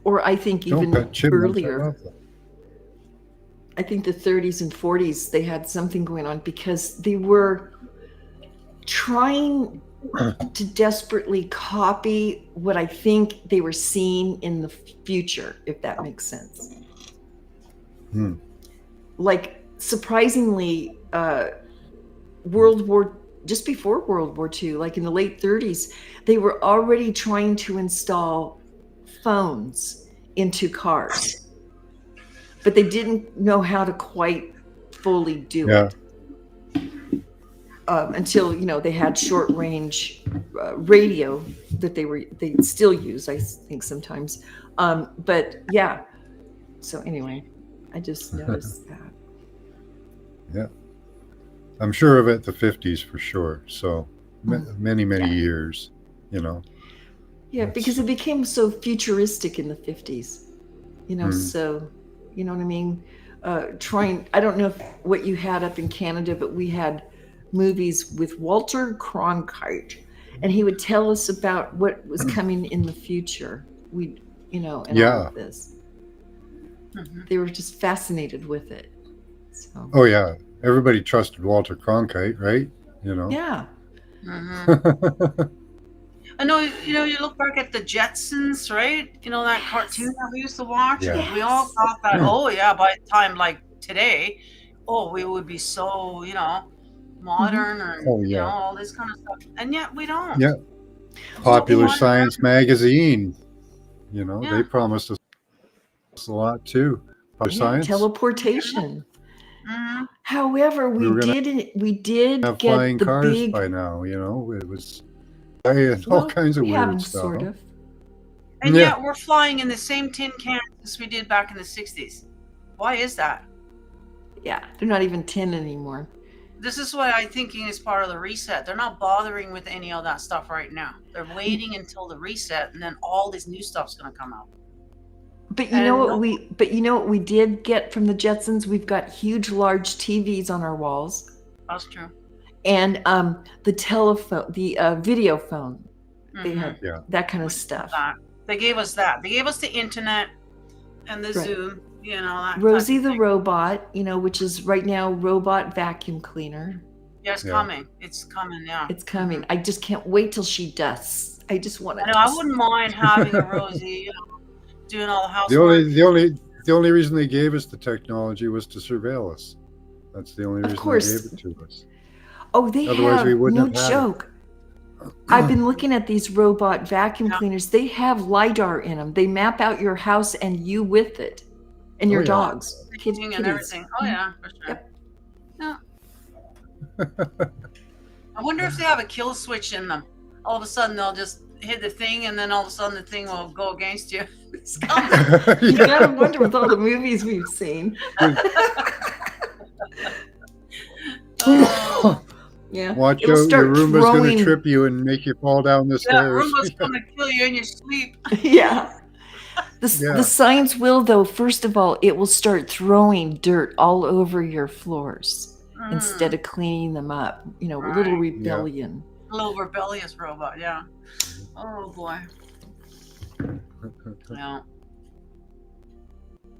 Or I think Don't even pet chipmunks. I earlier. love them. I think the 30s and 40s, they had something going on because they were trying to desperately copy what I think they were seeing in the future, if that makes sense. Like, surprisingly, just before World War II, like in the late 30s, they were already trying to install phones into cars. But they didn't know how to quite fully do it until they had short range radio that they still use, I think, sometimes. But yeah, so anyway, I just noticed that. Yeah, I'm sure of it. The 50s for sure. So many years. Yeah, because it became so futuristic in the 50s. So. You know what I mean? I don't know what you had up in Canada, but we had movies with Walter Cronkite, and he would tell us about what was coming in the future. And all of this. Mm-hmm. They were just fascinated with it. So. Oh yeah, everybody trusted Walter Cronkite, right? Yeah. Mm-hmm. I know, you look back at the Jetsons, right? That cartoon that we used to watch. Yes. We all thought that, by the time like today, we would be so, modern and, all this kind of stuff. And yet we don't. Yeah. Popular Science magazine, they promised us a lot too. Science. Teleportation. Mm-hmm. However, we did have get flying the cars big... by now, it was... all kinds of weird stuff. Sort of. And yet we're flying in the same tin cans as we did back in the 60s. Why is that? Yeah, they're not even tin anymore. This is what I'm thinking is part of the reset. They're not bothering with any of that stuff right now. They're waiting until the reset, and then all this new stuff's going to come out. But you know what we did get from the Jetsons? We've got huge, large TVs on our walls. That's true. And the telephone, the video phone. They had that kind of stuff. They gave us that. They gave us the internet and the Zoom, you know. That Rosie the robot, you know, which is right now robot vacuum cleaner. Yeah, it's coming. It's coming, yeah. It's coming. I just can't wait till she dusts. I just want to. I wouldn't mind having a Rosie, you know, doing all the housework. The only reason they gave us the technology was to surveil us. That's the only reason they gave it to us. Oh, they Otherwise, have, we wouldn't no have joke. I've been looking at these robot vacuum cleaners. They have LiDAR in them. They map out your house and you with it. And your dogs. Kitties. And everything. Oh, yeah, for sure. Yep. Yeah. I wonder if they have a kill switch in them. All of a sudden, they'll just hit the thing, and then all of a sudden, the thing will go against you. It's coming. You gotta wonder with all the movies we've seen. Yeah. Watch out, your Roomba's going to trip you and make you fall down the stairs. Roomba's going to kill you in your sleep. Yeah. The science will, though, first of all, it will start throwing dirt all over your floors instead of cleaning them up. You know, a little rebellion. Yeah. A little rebellious robot, yeah. Oh, boy. Yeah.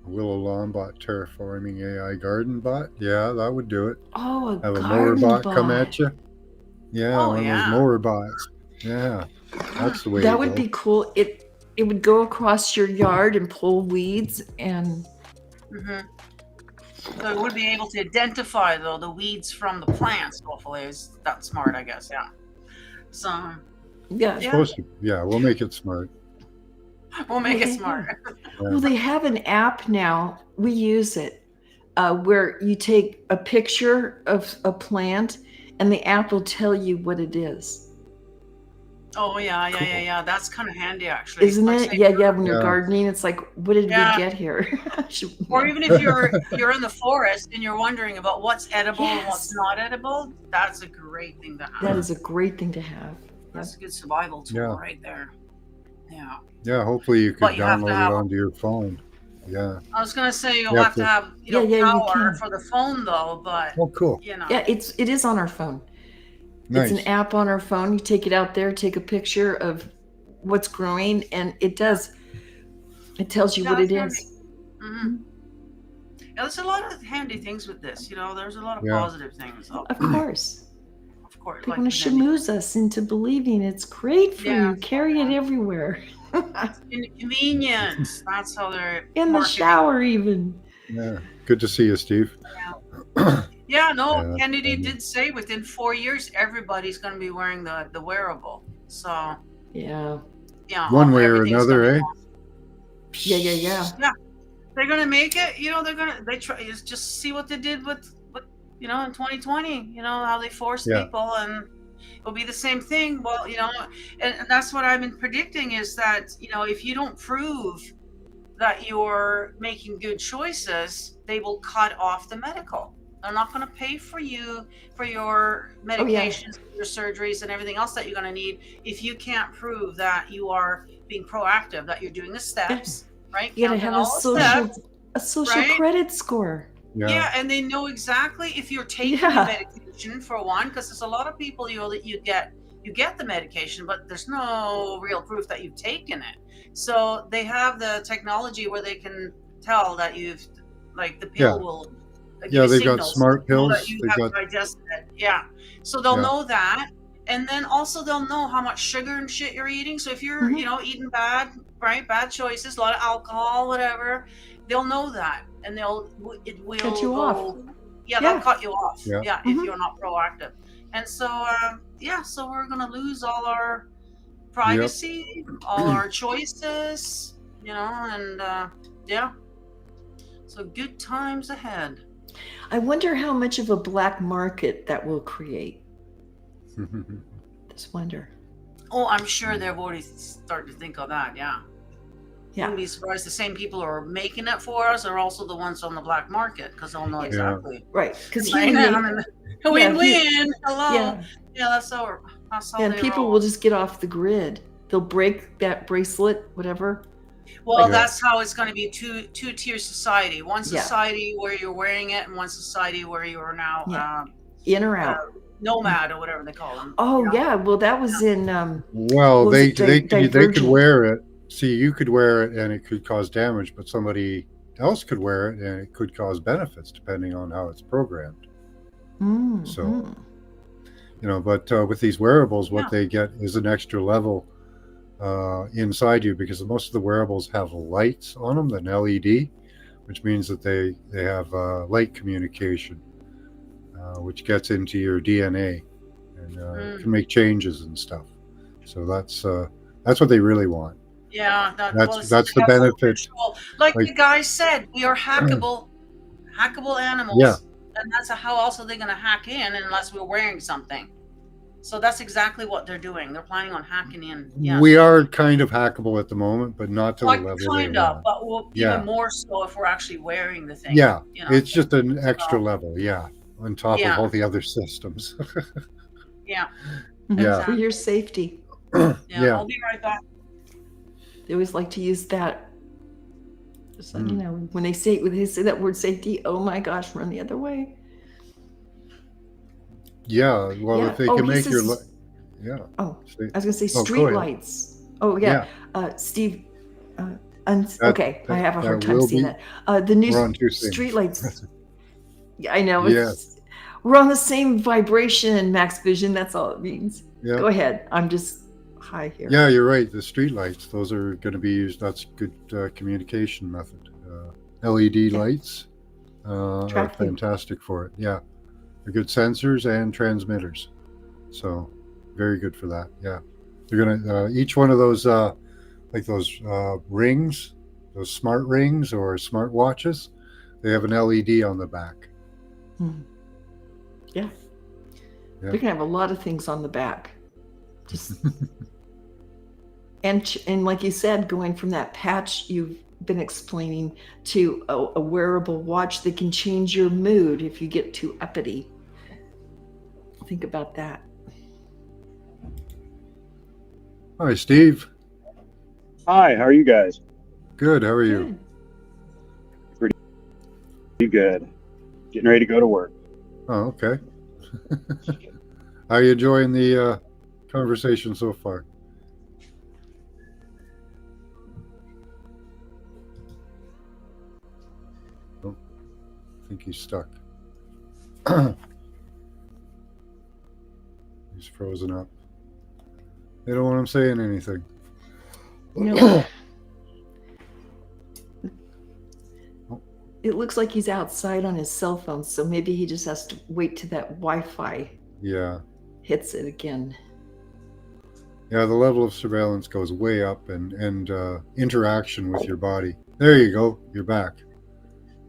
Willow lawn bot, terraforming AI garden bot. Yeah, that would do it. Oh, have a mower bot come at you. Yeah, one of those mower bots. Yeah, that's the way. That would be cool. It would go across your yard and pull weeds and. So it would be able to identify though the weeds from the plants. Hopefully, is that smart? I guess. Yeah. So. Yeah. It's supposed to. Yeah, we'll make it smart. We'll make it smart. Well, they have an app now. We use it where you take a picture of a plant and the app will tell you what it is. Oh, yeah. That's kind of handy, actually. Isn't it? Yeah. When you're gardening, it's like, what did we get here? Or even if you're in the forest and you're wondering about what's edible and what's not edible, that's a great thing to have. That is a great thing to have. That's a good survival tool right there. Yeah. Yeah, hopefully you could download it onto your phone. Yeah. I was gonna say you'll have to have power for the phone though, but cool. You know. Yeah, it is on our phone. Nice. It's an app on our phone. You take it out there, take a picture of what's growing, and it tells you what it is. Mm-hmm. Yeah, there's a lot of handy things with this. You know, there's a lot of positive things. Of course. People want to schmooze us into believing it's great for you. Carry it everywhere. Inconvenience. That's how they're in the shower, even. Yeah. Good to see you, Steve. Yeah. Kennedy did say within 4 years everybody's going to be wearing the wearable. So. Yeah. Yeah. One way or another, eh? Yeah. Yeah. They're going to make it. You know, they try just see what they did with. You know, in 2020, you know, how they forced people, and it'll be the same thing. Well, you know, and that's what I've been predicting is that, you know, if you don't prove that you're making good choices, they will cut off the medical. They're not going to pay for you for your medications, your surgeries, and everything else that you're going to need if you can't prove that you are being proactive, that you're doing the steps, right? You got to have a social credit score. Yeah, and they know exactly if you're taking the medication for one, because there's a lot of people, you know, that you get the medication, but there's no real proof that you've taken it. So they have the technology where they can tell that you've, like, the pill will. They've got smart pills. That you have digested it. Yeah, so they'll know that, and then also they'll know how much sugar and shit you're eating. So if you're, you know, eating bad choices, a lot of alcohol, whatever, they'll know that. And it will cut you off. Yeah, they'll cut you off. Yeah, if you're not proactive. And so, so we're gonna lose all our privacy, all our choices, you know, and so good times ahead. I wonder how much of a black market that will create. Just wonder. Oh, I'm sure they've already started to think of that. Yeah. Yeah. Wouldn't be surprised the same people who are making it for us are also the ones on the black market, because they'll know exactly. Right. Because win-win. Hello. Yeah, that's how and people will just get off the grid. They'll break that bracelet, whatever. Well, Yeah. that's how it's going to be two-tier society. One society where you're wearing it, and one society where you are now in or out. Nomad or whatever they call them. Oh yeah, well that was in. Well, they could Divergent? wear it. See, you could wear it and it could cause damage, but somebody else could wear it and it could cause benefits depending on how it's programmed. So, but with these wearables, what they get is an extra level inside you, because most of the wearables have lights on them, an LED, which means that they have light communication, which gets into your DNA and can make changes and stuff. So that's what they really want. Yeah, that's the benefit. Like the guy said, we are hackable animals. Yeah. And that's how else are they going to hack in unless we're wearing something? So that's exactly what they're doing. They're planning on hacking in. Yeah. We are kind of hackable at the moment, but not to the level kind they of, want. but we'll even more so if we're actually wearing the thing. Yeah, it's just an extra level. Yeah, on top of Yeah. all the other systems. Yeah. Yeah. For your safety. Yeah. I'll be right back. They always like to use that. So, when they say that word safety, oh my gosh, run the other way. Yeah, well, if they can make your I was gonna say go street ahead. lights. Oh yeah, Steve. Okay, I have a hard time seeing that. The new street lights. Yeah, I know. We're on the same vibration, Max Vision. That's all it means. Yeah. Go ahead. I'm just high here. Yeah, you're right. The street lights, those are going to be used. That's a good communication method. LED lights are fantastic for it. Yeah, they're good sensors and transmitters. So very good for that. Yeah, they're gonna each one of those like those rings, those smart rings or smart watches, they have an LED on the back. Yeah. They're gonna have a lot of things on the back. Just and like you said, going from that patch you've been explaining to a wearable watch that can change your mood if you get too uppity. Think about that. Hi, Steve. Hi, how are you guys? Good. How are you? Pretty good. Getting ready to go to work. Oh, okay. How are you enjoying the conversation so far? Oh, I think he's stuck. He's frozen up. They don't want him saying anything. No. It looks like he's outside on his cell phone, so maybe he just has to wait till that Wi-Fi hits it again. Yeah, the level of surveillance goes way up, and interaction with your body. There you go. You're back.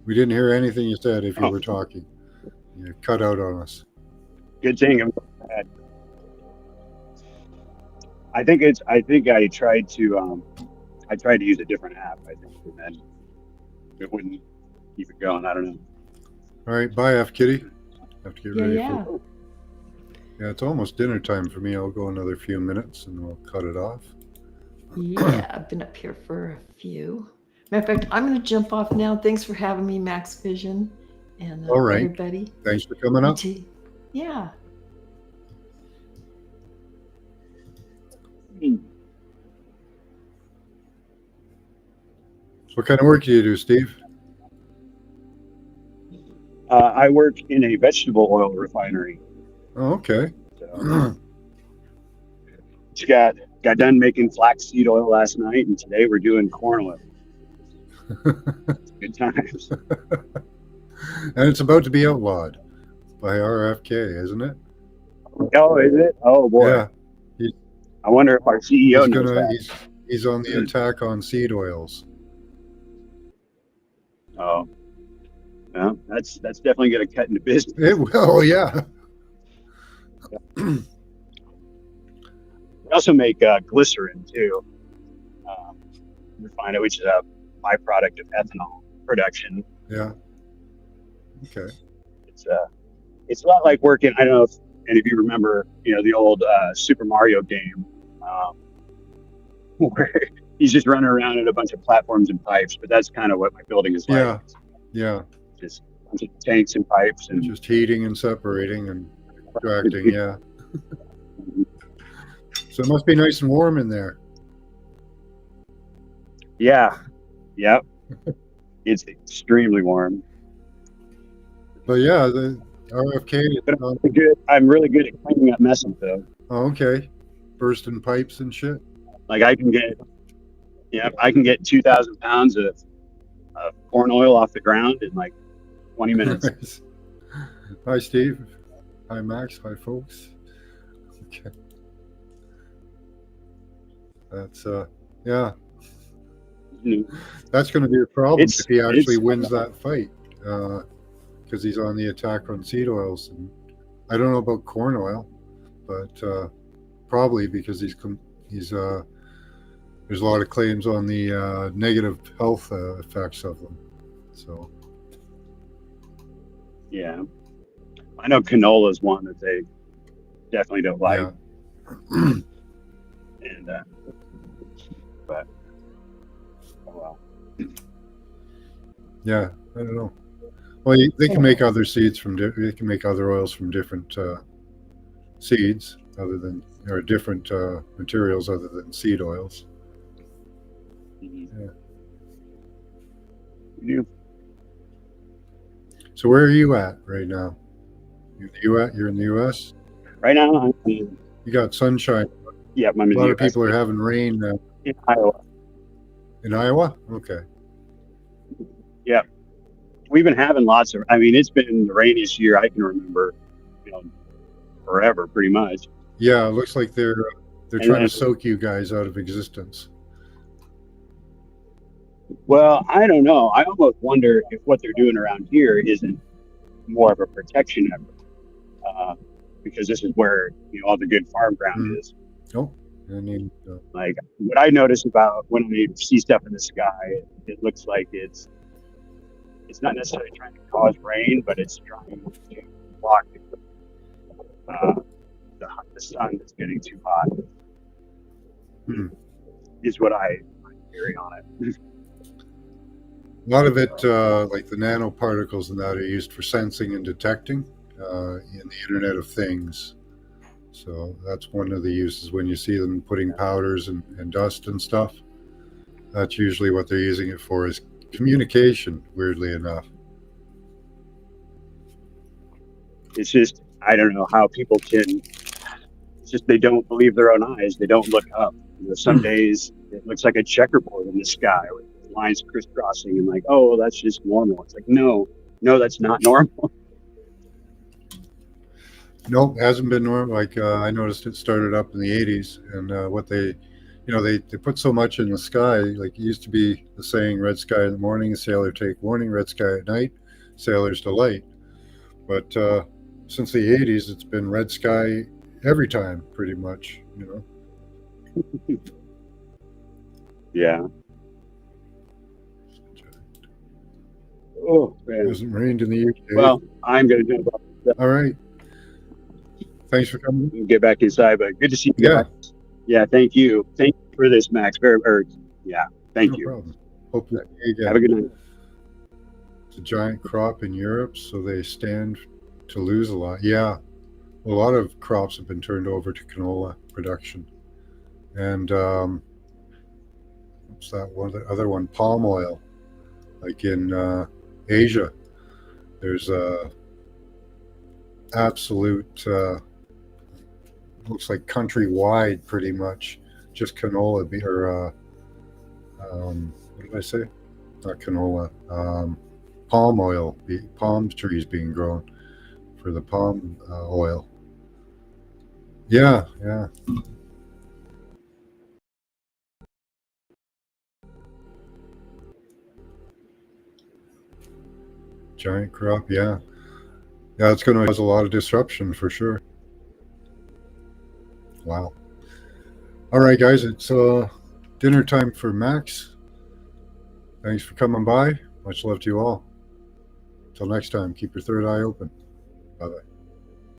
We didn't hear anything you said if you were talking. You cut out on us. Good thing I'm glad. I think I tried to use a different app, I think, and then it wouldn't keep it going. I don't know. All right, bye, F Kitty. Have to get ready Yeah. for. Yeah, it's almost dinner time for me. I'll go another few minutes and we'll cut it off. Yeah, I've been up here for a few. Matter of fact, I'm going to jump off now. Thanks for having me, Max Vision, and all right, everybody. Thanks for coming up. Yeah. What kind of work do you do, Steve? I work in a vegetable oil refinery. Oh, okay. So, just got done making flaxseed oil last night, and today we're doing corn oil. Good times. And it's about to be outlawed by RFK, isn't it? Oh, is it? Oh boy. Yeah. I wonder if our CEO knows that. He's on the attack on seed oils. Oh, yeah, that's definitely going to cut into business. It will, yeah. We also make glycerin too. Refined, which is a byproduct of ethanol production. Yeah. Okay. It's a lot like working. I don't know if any of you remember, the old Super Mario game, where he's just running around at a bunch of platforms and pipes. But that's kind of what my building is like. Yeah, yeah. Just a bunch of tanks and pipes and just heating and separating and extracting. Yeah. So it must be nice and warm in there. Yeah, yep. It's extremely warm. But yeah, the RFK. But I'm really good at cleaning up messes, though. Oh, okay. Bursting pipes and shit. Like I can get 2,000 pounds of corn oil off the ground in like 20 minutes. Nice. Hi, Steve. Hi, Max. Hi, folks. Okay. That's yeah. That's going to be a problem if he actually wins that fight, because he's on the attack on seed oils. And I don't know about corn oil, but probably because there's a lot of claims on the negative health effects of them. So yeah, I know canola is one that they definitely don't like. Yeah. And but oh well. Yeah, I don't know. Well, they can make other seeds they can make other oils from different seeds or different materials other than seed oils. Mm-hmm. Yeah. So where are you at right now? You're in the U.S. Right now, I'm in, you got sunshine. Yeah, I'm in a lot of people are having rain in Iowa. In Iowa? Okay. Yeah, we've been having lots of. I mean, it's been the rainiest year I can remember, forever, pretty much. Yeah, it looks like they're trying to soak you guys out of existence. Well, I don't know. I almost wonder if what they're doing around here isn't more of a protection effort, because this is where all the good farm ground is. Oh, I mean, like what I notice about when we see stuff in the sky, it looks like it's not necessarily trying to cause rain, but it's trying to block the sun that's getting too hot. Is what I'm hearing on it. A lot of it, like the nanoparticles and that, are used for sensing and detecting in the Internet of Things. So that's one of the uses when you see them putting powders and dust and stuff. That's usually what they're using it for, is communication, weirdly enough. It's just, I don't know how people can, it's just they don't believe their own eyes. They don't look up. Some days it looks like a checkerboard in the sky with lines crisscrossing and like, oh, well, that's just normal. It's like, no, that's not normal. Nope, hasn't been normal. Like I noticed it started up in the 80s, and what they put so much in the sky. Like it used to be the saying, red sky in the morning, sailor take warning, red sky at night, sailor's delight. But since the 80s, it's been red sky every time, pretty much, Yeah. Oh, man. It hasn't rained in the UK. Well, I'm going to jump off. All right. Thanks for coming. Get back inside, but good to see you guys. Yeah, thank you. Thank you for this, Max. Thank you. No problem. Hope that have a good night. It's a giant crop in Europe, so they stand to lose a lot. Yeah. A lot of crops have been turned over to canola production. And what's that one? The other one, palm oil. Like in Asia, there's a absolute looks like countrywide, pretty much, just canola or what did I say? Not canola. Palm oil, palm trees being grown for the palm oil. Yeah. Giant crop, yeah. Yeah, it's going to cause a lot of disruption for sure. Wow. All right, guys, it's dinner time for Max. Thanks for coming by. Much love to you all. Until next time, keep your third eye open. Bye-bye.